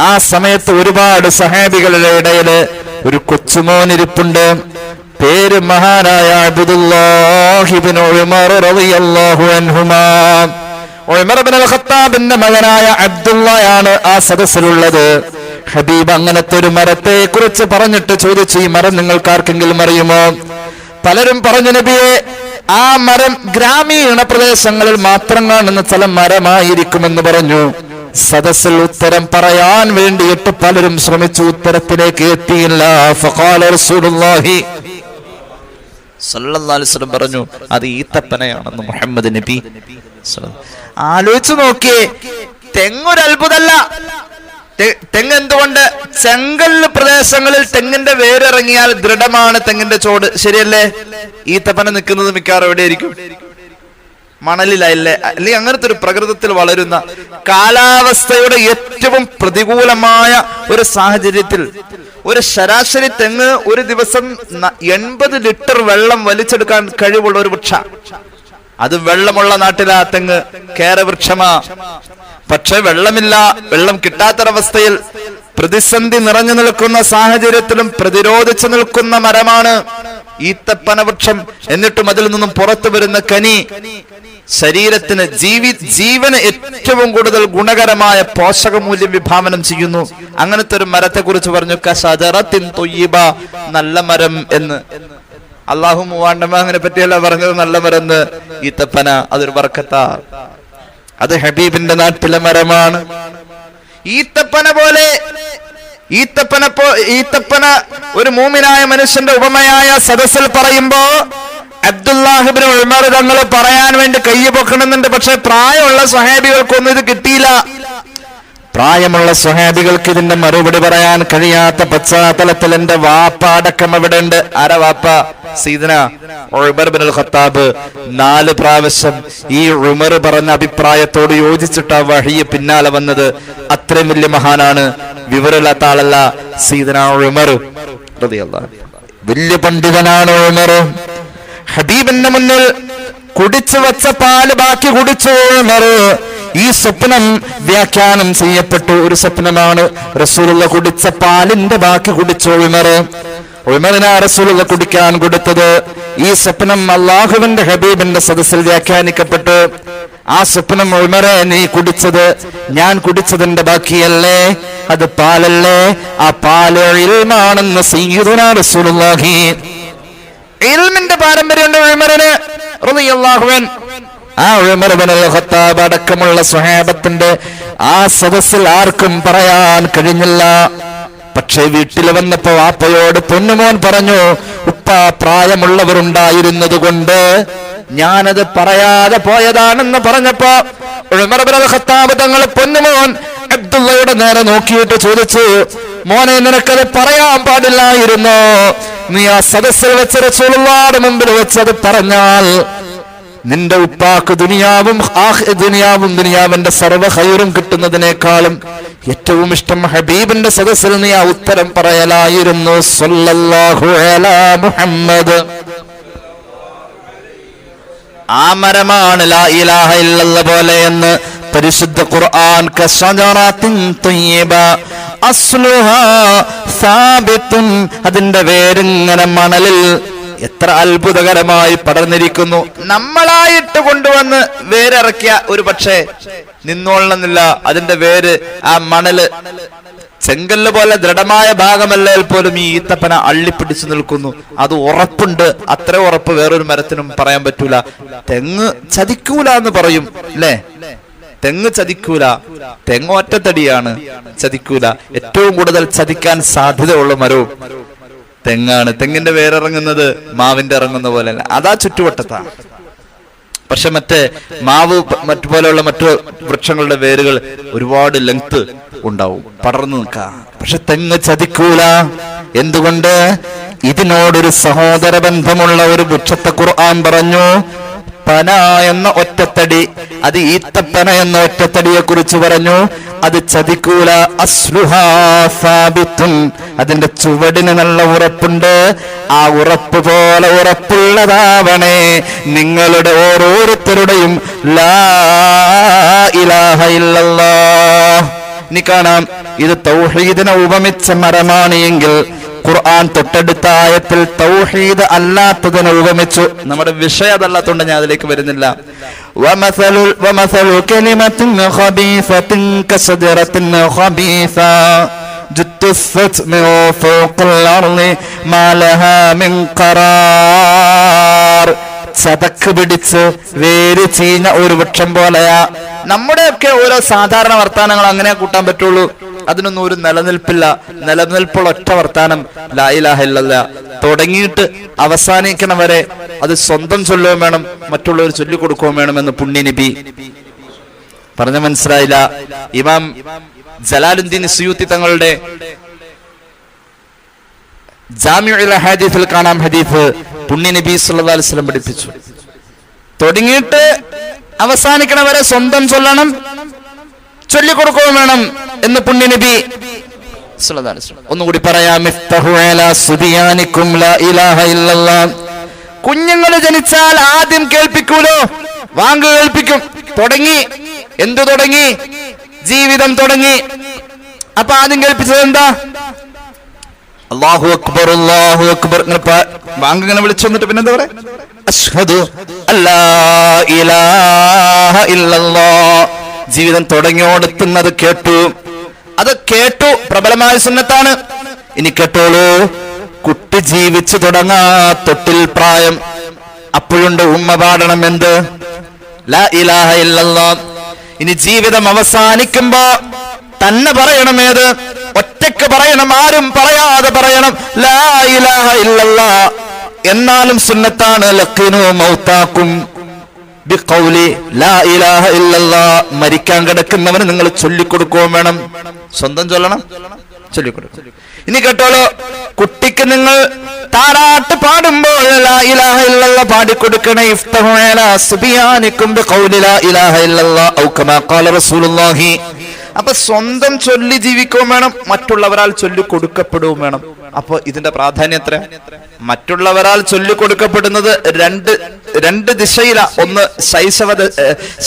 ആ സമയത്ത് ഒരുപാട് സഹാബികളുടെ ഇടയില് ഒരു കൊച്ചുമോൻ ഇരിപ്പുണ്ട്. പേര് മഹാനായ അബ്ദുല്ലാഹി ഇബ്നു ഉമർ റളിയല്ലാഹു അൻഹുമാ. ഉമർ ഇബ്നുൽ ഖത്താബിന്റെ മകനായ അബ്ദുള്ളയാണ് ആ സദസ്സിലുള്ളത്. ഹബീബ് അങ്ങനത്തെ ഒരു മരത്തെ കുറിച്ച് പറഞ്ഞിട്ട് ചോദിച്ചു, ഈ മരം നിങ്ങൾക്ക് ആർക്കെങ്കിലും അറിയുമോ? പലരും പറഞ്ഞു, നബിയെ ആ മരം ഗ്രാമീണ പ്രദേശങ്ങളിൽ മാത്രം കാണുന്ന ചില മരമായിരിക്കുമെന്ന് പറഞ്ഞു. സദസ്സിൽ ഉത്തരം പറയാൻ വേണ്ടിയിട്ട് പലരും ശ്രമിച്ചു, ഉത്തരത്തിലേക്ക് എത്തിയില്ല. ഫഖാല റസൂലുള്ളാഹി സല്ലല്ലാഹു അലൈഹി വസല്ലം പറഞ്ഞു, അത് ഈത്തപ്പനയാണെന്ന് മുഹമ്മദ് നബി. ആലോചിച്ചു നോക്കിയേ, തെങ്ങൊരു അത്ഭുതമല്ല. തെങ്ങ് എന്തുകൊണ്ട്? ചെങ്കല്ല് പ്രദേശങ്ങളിൽ തെങ്ങിന്റെ വേരിറങ്ങിയാൽ ദൃഢമാണ് തെങ്ങിന്റെ ചോട്, ശരിയല്ലേ? ഈത്തപ്പന നിൽക്കുന്നത് മിക്കവാറും എവിടെയായിരിക്കും? മണലിലല്ലേ? അല്ലെങ്കിൽ അങ്ങനത്തെ ഒരു പ്രകൃതത്തിൽ വളരുന്ന, കാലാവസ്ഥയുടെ ഏറ്റവും പ്രതികൂലമായ ഒരു സാഹചര്യത്തിൽ ഒരു ശരാശരി തെങ്ങ് ഒരു ദിവസം 80 ലിറ്റർ വെള്ളം വലിച്ചെടുക്കാൻ കഴിവുള്ള ഒരു വൃക്ഷ. അത് വെള്ളമുള്ള നാട്ടിലാ തെങ്ങ്, കേരവൃക്ഷമാ. പക്ഷെ വെള്ളമില്ല, വെള്ളം കിട്ടാത്തൊരവസ്ഥയിൽ പ്രതിസന്ധി നിറഞ്ഞു നിൽക്കുന്ന സാഹചര്യത്തിലും പ്രതിരോധിച്ചു നിൽക്കുന്ന മരമാണ് ഈത്തപ്പന വൃക്ഷം. എന്നിട്ടും അതിൽ നിന്നും പുറത്തു വരുന്ന കനി ശരീരത്തിന് ജീവന് ഏറ്റവും കൂടുതൽ ഗുണകരമായ പോഷകമൂല്യം വിഭാവനം ചെയ്യുന്നു. അങ്ങനത്തെ ഒരു മരത്തെ കുറിച്ച് പറഞ്ഞു, കശജറത്തിൻ തൊയ്യിബ, നല്ല മരം എന്ന്. അള്ളാഹു മൂവാണ്ടമാങ്ങിനെ പറ്റിയല്ല പറഞ്ഞത് നല്ല മരം എന്ന്. ഈത്തപ്പന അതൊരു ബർക്കത്താ, അത് ഹബീബിന്റെ നാട്ടിലെ മരമാണ്. ഈത്തപ്പന ഒരു മൂമിനായ മനുഷ്യന്റെ ഉപമയായ സദസ്സിൽ പറയുമ്പോ അബ്ദുല്ലാഹി ഇബ്നു ഉമർ തങ്ങൾ പറയാൻ വേണ്ടി കയ്യ് പൊക്കണമെന്നുണ്ട്. പക്ഷെ പ്രായമുള്ള സ്വഹാബികൾക്കൊന്നും ഇത് കിട്ടിയില്ല. പ്രായമുള്ള സ്വഹാബികൾക്ക് ഇതിന്റെ മറുപടി പറയാൻ കഴിയാത്ത പശ്ചാത്തലത്തിൽ എന്റെ വാപ്പ അടക്കം അവിടെ ഉണ്ട്. ആരാ വാപ്പ? സയ്യിദന ഉമർ ഇബ്നുൽ ഖത്താബ് 4 പ്രാവശ്യം ഈ ഉമർ പറഞ്ഞ അഭിപ്രായത്തോട് യോജിച്ചിട്ട് വഹി പിന്നാലെ വന്നത്. അത്രയും വലിയ മഹാനാണ്, വിവരമില്ലാത്ത ആളല്ല സയ്യിദന ഉമർ റളിയല്ലാഹു അൻഹു. വലിയ പണ്ഡിതനാണ് ഉമർ. ഹബീബിന്റെ മുന്നിൽ കുടിച്ചു വച്ച പാല് ബാക്കി കുടിച്ചു ഉമർ. ഈ സ്വപ്നം വ്യാഖ്യാനം ചെയ്യപ്പെട്ടു. ഒരു സ്വപ്നമാണ്. റസൂലുള്ള കുടിച്ച പാലിന്റെ ബാക്കി കുടിച്ചു ഉമർ. ഉമറിനാ റസൂലുള്ള കുടിക്കാൻ കൊടുത്തത്. ഈ സ്വപ്നം അള്ളാഹുവിന്റെ ഹബീബിന്റെ സദസ്സിൽ വ്യാഖ്യാനിക്കപ്പെട്ടു. ആ സ്വപ്നം ഉമറെ, നീ കുടിച്ചത് ഞാൻ കുടിച്ചതിന്റെ ബാക്കിയല്ലേ, അത് പാലല്ലേ, ആ പാല് ഇൽമാണെന്ന് സയ്യിദുനാ റസൂലുള്ളാഹി. ഇൽമിന്റെ പാരമ്പര്യമുണ്ട് ഉമറിന് റളിയല്ലാഹു അൻഹു. ആ ഉമർ ഇബ്നുൽ ഖത്താബ് അടക്കമുള്ള സ്വഹാബത്തിന്റെ ആ സദസ്സിൽ ആർക്കും പറയാൻ കഴിഞ്ഞില്ല. പക്ഷേ വീട്ടിൽ വന്നപ്പോ വാപ്പയോട് പൊന്നുമോൻ പറഞ്ഞു, ഉപ്പ പ്രായമുള്ളവരുണ്ടായിരുന്നത് കൊണ്ട് ഞാനത് പറയാതെ പോയതാണെന്ന് പറഞ്ഞപ്പോ ഉമർ ഇബ്നുൽ ഖത്താബ് തങ്ങൾ പൊന്നുമോൻ അബ്ദുള്ളയുടെ നേരെ നോക്കിയിട്ട് ചോദിച്ചു, മോനെ, നിനക്കത് പറയാൻ പാടില്ലായിരുന്നോ? നീ ആ സദസ്സിൽ വെച്ച റസൂലുള്ളാഹിയുടെ മുമ്പിൽ വെച്ചത് പറഞ്ഞാൽ നിന്റെ ഉപ്പാക്ക് ദുനിയാവിന്റെ സർവ്വ ഖൈറും കിട്ടുന്നതിനേക്കാളും ഏറ്റവും ഇഷ്ടം ഹബീബിന്റെ സദസ്സിൽ നീ ആ ഉത്തരം പറയലായിരുന്നു. സ്വല്ലല്ലാഹു അലാ മുഹമ്മദ്. ആ മരമാണ് ലാ ഇലാഹ ഇല്ലല്ലാഹ് പോലെ എന്ന് പരിശുദ്ധ ഖുർആൻ കശജറത്തിൻ തയ്യിബ അസ്ലുഹാ സാബിത്തുൻ. അതിന്റെ വേരിങ്ങനെ മണലിൽ എത്ര അത്ഭുതകരമായി പടർന്നിരിക്കുന്നു. നമ്മളായിട്ട് കൊണ്ടുവന്ന് വേരിറക്കിയ ഒരു പക്ഷേ നിന്നോളണമെന്നില്ല. അതിന്റെ വേര് ആ മണല് ചെങ്കല്ല് പോലെ ദൃഢമായ ഭാഗമല്ലേൽ പോലും ഈ ഈത്തപ്പന അള്ളിപ്പിടിച്ചു നിൽക്കുന്നു. അത് ഉറപ്പുണ്ട്. അത്ര ഉറപ്പ് വേറൊരു മരത്തിനും പറയാൻ പറ്റൂല. തെങ്ങ് ചതിക്കൂല എന്ന് പറയും അല്ലേ? തെങ്ങ് ചതിക്കൂല. തെങ്ങ് ഒറ്റത്തടിയാണ്, ചതിക്കൂല. ഏറ്റവും കൂടുതൽ ചതിക്കാൻ സാധ്യതയുള്ള മരവും തെങ്ങാണ്. തെങ്ങിന്റെ വേരിറങ്ങുന്നത് മാവിന്റെ ഇറങ്ങുന്ന പോലെയല്ല, അതാ ചുറ്റുവട്ടത്താണ്. പക്ഷെ മറ്റേ മാവ് മറ്റുപോലെയുള്ള മറ്റു വൃക്ഷങ്ങളുടെ വേരുകൾ ഒരുപാട് ലെങ്ത് ഉണ്ടാവും, പടർന്നു നിൽക്കാം. പക്ഷെ തെങ്ങ് ചതിക്കൂല. എന്തുകൊണ്ട്? ഇതിനോടൊരു സഹോദര ബന്ധമുള്ള ഒരു വൃക്ഷത്തെ ഖുർആൻ പറഞ്ഞു. പന എന്ന ഒറ്റത്തടി, അത് ഈത്തപ്പന എന്ന ഒറ്റത്തടിയെ കുറിച്ച് പറഞ്ഞു. അത് ചതിക്കൂല. അസ്ലുഹാ സാബിത്തുൻ. അതിന്റെ ചുവടിന് നല്ല ഉറപ്പുണ്ട്. ആ ഉറപ്പ് പോലെ ഉറപ്പുള്ളതാവണേ നിങ്ങളുടെ ഓരോരുത്തരുടെയും ലാ ഇലാഹ ഇല്ലല്ലാഹ്. ഇനി കാണാം, ഇത് തൗഹീദിനെ ഉപമിച്ച മരമാണ് എങ്കിൽ ഖുർആൻ തൊട്ടടുത്ത ആയത്തിൽ തൗഹീദ് അല്ലാത്തതിനെ ഉപമിച്ചു. നമ്മുടെ വിഷയം അതല്ലാത്തതുകൊണ്ട് ഞാൻ അതിലേക്ക് വരുന്നില്ല. വമസലു കലിമത്തിൻ ഖബീസത്തിൻ കശജറത്തിൻ ഖബീസ ജുത്തുസ്സത് മിൻ ഫൗഖിൽ അർളി മാ ലഹാ മിൻ ഖറാർ. ചതക്ക് പിടിച്ച് വേര് ചീഞ്ഞ ഒരു വൃക്ഷം പോലെയാ. നമ്മുടെയൊക്കെ ഓരോ സാധാരണ വർത്താനങ്ങൾ അങ്ങനെ കൂട്ടാൻ പറ്റുള്ളൂ. അതിനൊന്നും ഒരു നിലനിൽപ്പില്ല. നിലനിൽപ്പുള്ള ഒറ്റ വർത്താനം ലാ ഇലാഹ ഇല്ലല്ലാഹ്. തുടങ്ങിയിട്ട് അവസാനിക്കണ വരെ അത് സ്വന്തം ചൊല്ലുകയും വേണം, മറ്റുള്ളവർ ചൊല്ലിക്കൊടുക്കുകയും വേണമെന്ന് പുണ്യ നബി പറഞ്ഞ മനസ്സിലായില്ല. ഇമാം ജലാലുദ്ദീൻ സുയൂത്തി തങ്ങളുടെ ജാമിഉൽ ഹദീസിൽ കാണാം ഹദീസ്. പുണ്യ നബി സല്ലല്ലാഹു അലൈഹി വസല്ലം പഠിപ്പിച്ചു, തുടങ്ങിയിട്ട് അവസാനിക്കണ വരെ സ്വന്തം ചൊല്ലണം, ചൊല്ലിക്കൊടുക്കുകയും വേണം എന്ന് പുണ്യ നബി സല്ലല്ലാഹു അലൈഹി വസല്ലം. ഒന്നുകൂടി പറയാം, ഇഫ്തഹു അലാ സുബിയാനിക്കും ലാ ഇലാഹ ഇല്ലല്ലാഹ്. കുഞ്ഞുങ്ങൾ ജനിച്ചാൽ ആദ്യം കേൾപ്പിക്കൂലോ, വാങ്ക് കേൾപ്പിക്കും. തുടങ്ങി, എന്തു തുടങ്ങി? ജീവിതം തുടങ്ങി. അപ്പൊ ആദ്യം കേൾപ്പിച്ചത് എന്താ? അല്ലാഹു അക്ബർ, അല്ലാഹു അക്ബർ. വാങ്ക് ഇങ്ങനെ വിളിച്ചു വന്നിട്ട് പിന്നെന്താ പറയാ? അശ്ഹദു അല്ലാ ഇലാഹ ഇല്ലല്ലാഹ്. ജീവിതം തുടങ്ങിയോടെത്തുന്നത് കേട്ടു. അത് കേട്ടു, പ്രബലമായ സുന്നത്താണ്. ഇനി കേട്ടോളൂ, കുട്ടി ജീവിച്ചു തുടങ്ങാ തൊട്ടിൽ പ്രായം. അപ്പോഴുണ്ട് ഉമ്മ പാടണം എന്ത്? ലാ ഇലാഹ ഇല്ലല്ലാഹ്. ഇനി ജീവിതം അവസാനിക്കുമ്പോ തന്നെ പറയണം. ഏത്? ഒറ്റക്ക് പറയണം, ആരും പറയാതെ പറയണം ലാ ഇലാഹ ഇല്ലല്ലാഹ്. എന്നാലും സുന്നത്താണ്. ലഖിനു മൗതാക്കും, ബിഖൗലി ലാ ഇലാഹ ഇല്ലല്ലാഹ്, മരിക്കാൻ കിടക്കുന്നവന് നിങ്ങൾ ചൊല്ലിക്കൊടുക്കുകയും വേണം. സ്വന്തം ചൊല്ലണം, ചൊല്ലിക്കൊടുക്കണം. ഇനി കേട്ടോളൂ, കുട്ടിക്ക് നിങ്ങൾ താരാട്ട് പാടുമ്പോൾ ലാ ഇലാഹ ഇല്ലല്ലാഹ് പാടിക്കൊടുക്കണേ. ഇഫ്തഹു അലാ സുബിയാനികും ബിഖൗലി ലാ ഇലാഹ ഇല്ലല്ലാഹ് ഔ കമാ ഖാല റസൂലുള്ളാഹി. അപ്പൊ സ്വന്തം ചൊല്ലി ജീവിക്കുകയും വേണം, മറ്റുള്ളവരാൽ ചൊല്ലി കൊടുക്കപ്പെടുകയും വേണം. അപ്പൊ ഇതിന്റെ പ്രാധാന്യം എത്ര? മറ്റുള്ളവരാൽ ചൊല്ലിക്കൊടുക്കപ്പെടുന്നത് രണ്ട് ദിശയില. ഒന്ന്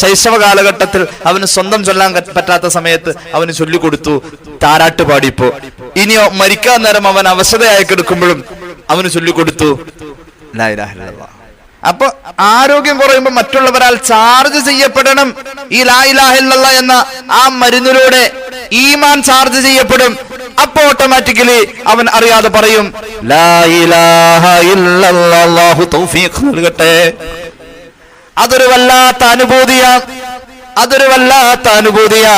ശൈശവ കാലഘട്ടത്തിൽ അവന് സ്വന്തം ചൊല്ലാൻ പറ്റാത്ത സമയത്ത് അവന് ചൊല്ലിക്കൊടുത്തു, താരാട്ട് പാടിപ്പോ. ഇനിയോ മരിക്കാൻ നേരം അവൻ അവശതയായി കിടക്കുമ്പോഴും അവന് ചൊല്ലിക്കൊടുത്തു ലാ ഇലാഹ ഇല്ലല്ലാഹ്. അപ്പൊ ആരോഗ്യം കുറയുമ്പോൾ മറ്റുള്ളവരാൽ ചാർജ് ചെയ്യപ്പെടണം. ഈ ലാ ഇലാഹ ഇല്ലല്ലാഹ് എന്ന ആ മരുന്നിലൂടെ ഈമാൻ ചാർജ് ചെയ്യപ്പെടും. അപ്പൊ ഓട്ടോമാറ്റിക്കലി അവൻ അറിയാതെ പറയും ലാ ഇലാഹ ഇല്ലല്ലാഹ്, അല്ലാഹു തൗഫീഖ് നൽകട്ടെ. അതൊരു വല്ലാത്ത അനുഭൂതിയാ.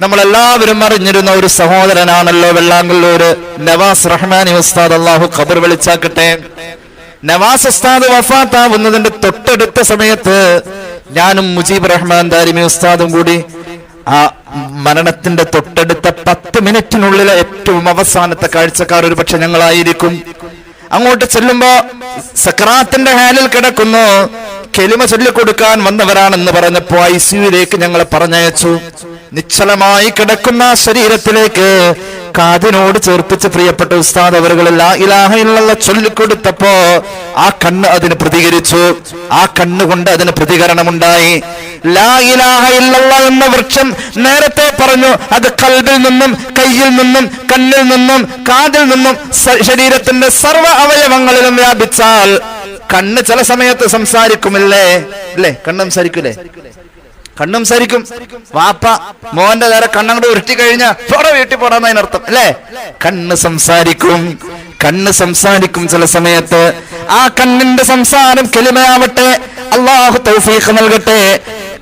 നമ്മളെല്ലാവരും അറിഞ്ഞിരുന്ന ഒരു സഹോദരനാണല്ലോ വെള്ളാങ്കല്ലൂര് നവാസ് റഹ്മാനി ഉസ്താദ്, അല്ലാഹു ഖബർ വെളിച്ചാക്കട്ടെ. നവാസ് ഉസ്താദ് വഫാത്താവുന്നതിന്റെ തൊട്ടടുത്ത സമയത്ത് ഞാനും മുജീബ് റഹ്മാൻ ദാരിമി ഉസ്താദും കൂടി ആ മരണത്തിന്റെ തൊട്ടടുത്ത 10 മിനിറ്റിനുള്ളിലെ ഏറ്റവും അവസാനത്തെ കാഴ്ചക്കാർ ഒരു പക്ഷെ ഞങ്ങളായിരിക്കും. അങ്ങോട്ട് ചെല്ലുമ്പോ സക്രാത്തിന്റെ ഹാലിൽ കിടക്കുന്നു. കെലിമ ചൊല്ലിക്കൊടുക്കാൻ വന്നവരാണെന്ന് പറഞ്ഞപ്പോ ICUവിലേക്ക് ഞങ്ങളെ പറഞ്ഞയച്ചു. നിശ്ചലമായി കിടക്കുന്ന ശരീരത്തിലേക്ക് കാതിനോട് ചേർപ്പിച്ച് പ്രിയപ്പെട്ട ഉസ്താദ് അവരുകൾ ലാ ഇലാഹ ഇല്ലല്ലാഹ് ചൊല്ലിക്കൊടുത്തപ്പോ ആ കണ്ണ് അതിന് പ്രതികരിച്ചു. ആ കണ്ണുകൊണ്ട് അതിന് പ്രതികരണമുണ്ടായി. ലാ ഇലാഹ ഇല്ലല്ലാഹ് എന്ന വൃക്ഷം നേരത്തെ പറഞ്ഞു അത് ഖൽബിൽ നിന്നും കയ്യിൽ നിന്നും കണ്ണിൽ നിന്നും കാതിൽ നിന്നും ശരീരത്തിന്റെ സർവ്വ അവയവങ്ങളിലും വ്യാപിച്ചാൽ കണ്ണ് ചില സമയത്ത് സംസാരിക്കുമില്ലേ? അല്ലേ? കണ്ണ് സംസാരിക്കൂലേ? കണ്ണും സംസാരിക്കും. വാപ്പ മോന്റെ നേരെ കണ്ണങ്ങോട്ട് ഉരുട്ടി കഴിഞ്ഞാൽ പോടാ വീട്ടിൽ പോടാന്ന് അതിനർത്ഥം അല്ലേ? കണ്ണ് സംസാരിക്കും ചില സമയത്ത്. ആ കണ്ണിന്റെ സംസാരം കെലിമയാവട്ടെ, അല്ലാഹു തൗഫീഖ് നൽകട്ടെ.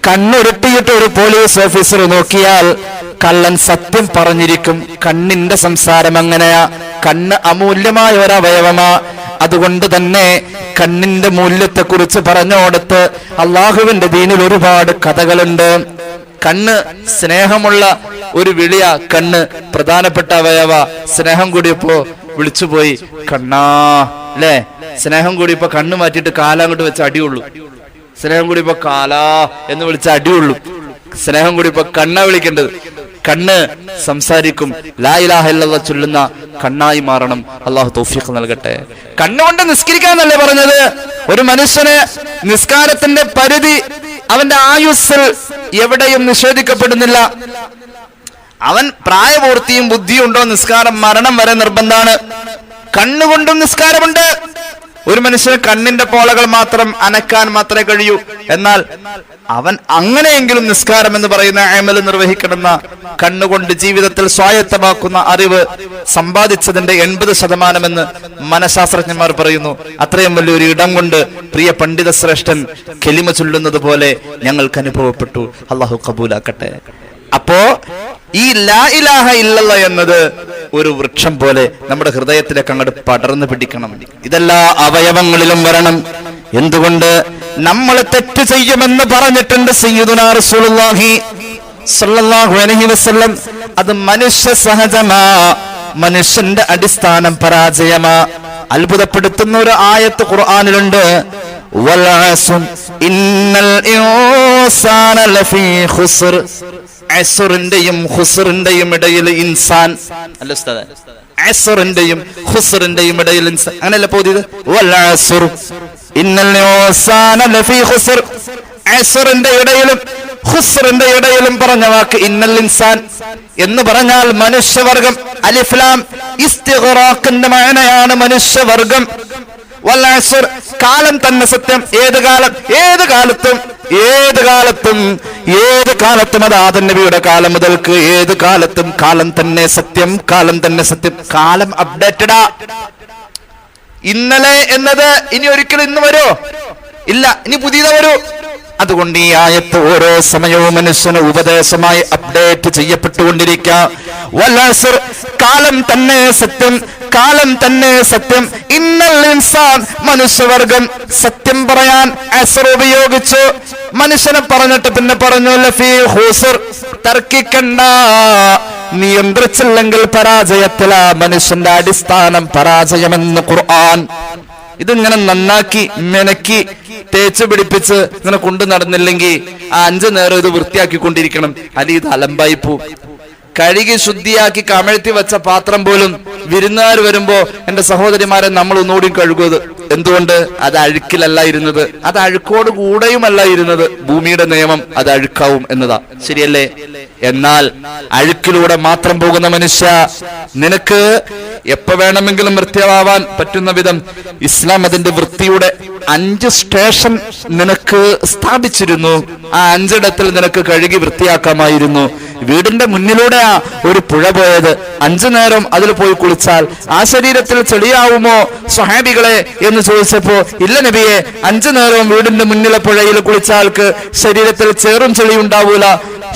കണ്ണുരുട്ടിയിട്ട് ഒരു പോലീസ് ഓഫീസർ നോക്കിയാൽ കള്ളൻ സത്യം പറഞ്ഞിരിക്കും. കണ്ണിന്റെ സംസാരം അങ്ങനെയാ. കണ്ണ് അമൂല്യമായ ഒരവയവമാ. അതുകൊണ്ട് തന്നെ കണ്ണിന്റെ മൂല്യത്തെക്കുറിച്ച് പറഞ്ഞോടത്ത് അള്ളാഹുവിന്റെ ദീനിൽ ഒരുപാട് കഥകളുണ്ട്. കണ്ണ് സ്നേഹമുള്ള ഒരു വിളിയാ. കണ്ണ് പ്രധാനപ്പെട്ട അവയവ. സ്നേഹം കൂടിയപ്പോ വിളിച്ചുപോയി കണ്ണാ, അല്ലേ? സ്നേഹം കൂടിയപ്പോ കണ്ണ് മാറ്റിയിട്ട് കാലങ്ങോട്ട് വെച്ച് അടിയുള്ളൂ. സ്നേഹം കൂടിയപ്പോ കാലാ എന്ന് വിളിച്ച അടിയുള്ളൂ. സ്നേഹം കൂടിയപ്പോ കണ്ണാ വിളിക്കേണ്ടത്. കണ്ണ് സംസാരിക്കും. ലാ ഇലാഹ ഇല്ലല്ലാഹ് ചൊല്ലുന്ന കണ്ണായി മാറണം. അല്ലാഹു തൗഫീഖ് നൽകട്ടെ. കണ്ണുകൊണ്ട് നിസ്കരിക്കാന്നല്ലേ പറഞ്ഞത്? ഒരു മനുഷ്യന് നിസ്കാരത്തിന്റെ പരിധി അവന്റെ ആയുസ്സിൽ എവിടെയും നിഷേധിക്കപ്പെടുന്നില്ല. അവൻ പ്രായപൂർത്തിയും ബുദ്ധിയും ഉണ്ടോ നിസ്കാരം മരണം വരെ നിർബന്ധമാണ്. കണ്ണുകൊണ്ടും നിസ്കാരമുണ്ട്. ഒരു മനുഷ്യന് കണ്ണിന്റെ പോളകൾ മാത്രം അനക്കാൻ മാത്രമേ കഴിയൂ. എന്നാൽ അവൻ അങ്ങനെയെങ്കിലും നിസ്കാരം എന്ന് പറയുന്ന അമൽ നിർവഹിക്കണമെന്ന കണ്ണുകൊണ്ട് ജീവിതത്തിൽ സ്വായത്തമാക്കുന്ന അറിവ് സമ്പാദിച്ചതിന്റെ 80% എന്ന് മനഃശാസ്ത്രജ്ഞന്മാർ പറയുന്നു. അത്രയും വലിയൊരു ഇടം കൊണ്ട് പ്രിയ പണ്ഡിത ശ്രേഷ്ഠൻ കെലിമ ചൊല്ലുന്നത് പോലെ ഞങ്ങൾക്ക് അനുഭവപ്പെട്ടു. അള്ളാഹു കബൂലാക്കട്ടെ. അപ്പോ ഈ ലാ ഇലാഹ ഇല്ലല്ലാഹ് എന്നത് ഒരു വൃക്ഷം പോലെ നമ്മുടെ ഹൃദയത്തിലേക്ക് അങ്ങോട്ട് പടർന്നു പിടിക്കണം. ഇതെല്ലാ അവയവങ്ങളിലും വരണം. എന്തുകൊണ്ട്? നമ്മൾ തെറ്റ് ചെയ്യുമെന്ന് പറഞ്ഞിട്ടുണ്ട് സയ്യിദുനാ റസൂലുള്ളാഹി സ്വല്ലല്ലാഹു അലൈഹി വസല്ലം. അത് മനുഷ്യ സഹജമാ. മനുഷ്യന്റെ അടിസ്ഥാനം പരാജയമാ. അത്ഭുതപ്പെടുത്തുന്ന ഒരു ആയത്ത് ഖുർആനിലുണ്ട്. വൽ അസ്ർ ഇന്നൽ ഇൻസാന ലഫീ ഖുസ്ർ. അസ്റിന്റെയും ഖുസ്റിന്റെയും ഇടയിൽ ഇൻസാൻ അല്ല ഉസ്താദേ, അസ്റിന്റെയും ഖുസ്റിന്റെയും ഇടയിൽ ഇൻസാൻ. അങ്ങനെയല്ല പോയത്. വൽ അസ്ർ ഇന്നൽ ഇൻസാന ലഫീ ഖുസ്ർ. അസ്റിന്റെ ഇടയിലും ഖുസ്റിന്റെ ഇടയിലും പറഞ്ഞ വാക്ക് ഇന്നൽ ഇൻസാൻ എന്ന് പറഞ്ഞാൽ മനുഷ്യവർഗം. അലിഫ് ലാം ഇസ്തിഗ്റാഖിന്റെ മഅനയാണ് മനുഷ്യവർഗം. വൽ അസ്ർ കാലം തന്നെ സത്യം. ഏത് കാലം? ഏത് കാലത്തും അത് ആദം നബിയുടെ കാലം മുതൽക്ക് ഏത് കാലത്തും കാലം തന്നെ സത്യം. കാലം അപ്ഡേറ്റഡാ. ഇന്നലെ എന്നത് ഇനി ഒരിക്കലും ഇന്ന് വരോ? ഇല്ല, ഇനി പുതിയത് വരൂ. അതുകൊണ്ട് ഈ ആയത്ത് ഓരോ സമയവും മനുഷ്യന് ഉപദേശമായി അപ്ഡേറ്റ് ചെയ്യപ്പെട്ടുകൊണ്ടിരിക്കാം. കാലം തന്നെ സത്യം. ഇന്നൽ ഇൻസാന ഇൻസാൻ, മനുഷ്യവർഗം സത്യം പറയാൻ അസ്ർ ഉപയോഗിച്ചു. മനുഷ്യനെ പറഞ്ഞിട്ട് പിന്നെ പറഞ്ഞു ലഫീ ഖുസ്ർ, തർക്കിക്കണ്ട, നിയന്ത്രിച്ചില്ലെങ്കിൽ പരാജയത്തിലാ. മനുഷ്യന്റെ അടിസ്ഥാനം പരാജയമെന്ന് ഖുർആൻ. ഇതിങ്ങനെ നന്നാക്കി മെനക്കി തേച്ച് പിടിപ്പിച്ച് ഇങ്ങനെ കൊണ്ടു നടന്നില്ലെങ്കിൽ ആ 5 നേരം ഇത് വൃത്തിയാക്കിക്കൊണ്ടിരിക്കണം. അല്ലെങ്കിൽ ഇത് അലമ്പായി പോവും. കഴുകി ശുദ്ധിയാക്കി കമഴ്ത്തി വെച്ച പാത്രം പോലും വിരുന്നുകാർ വരുമ്പോ എന്റെ സഹോദരിമാരെ നമ്മൾ ഒന്നുകൂടി കഴുകുന്നത്. എന്തുകൊണ്ട്? അത് അഴുക്കിലല്ല ഇരുന്നത്, അത് അഴുക്കോട് കൂടെയുമല്ല ഇരുന്നത്. ഭൂമിയുടെ നിയമം അത് അഴുക്കാവും എന്നതാ, ശരിയല്ലേ? എന്നാൽ അഴുക്കിലൂടെ മാത്രം പോകുന്ന മനുഷ്യ, നിനക്ക് എപ്പോ വേണമെങ്കിലും വൃത്തിയാവാൻ പറ്റുന്ന വിധം ഇസ്ലാം അതിന്റെ വൃത്തിയുടെ 5 സ്റ്റേഷൻ നിനക്ക് സ്ഥാപിച്ചിരുന്നു. ആ 5 ഇടത്തിൽ നിനക്ക് കഴുകി വൃത്തിയാക്കാമായിരുന്നു. വീടിന്റെ മുന്നിലൂടെയാ ഒരു പുഴ പോയത്. 5 നേരം അതിൽ പോയി കുളിച്ചാൽ ആ ശരീരത്തിൽ ചെളിയാവുമോ സ്വഹാബികളെ എന്ന് ചോദിച്ചപ്പോ, ഇല്ല നബിയെ, 5 നേരവും വീടിന്റെ മുന്നിലെ പുഴയിൽ കുളിച്ചാൽക്ക് ശരീരത്തിൽ ചേറും ചെളി ഉണ്ടാവൂല,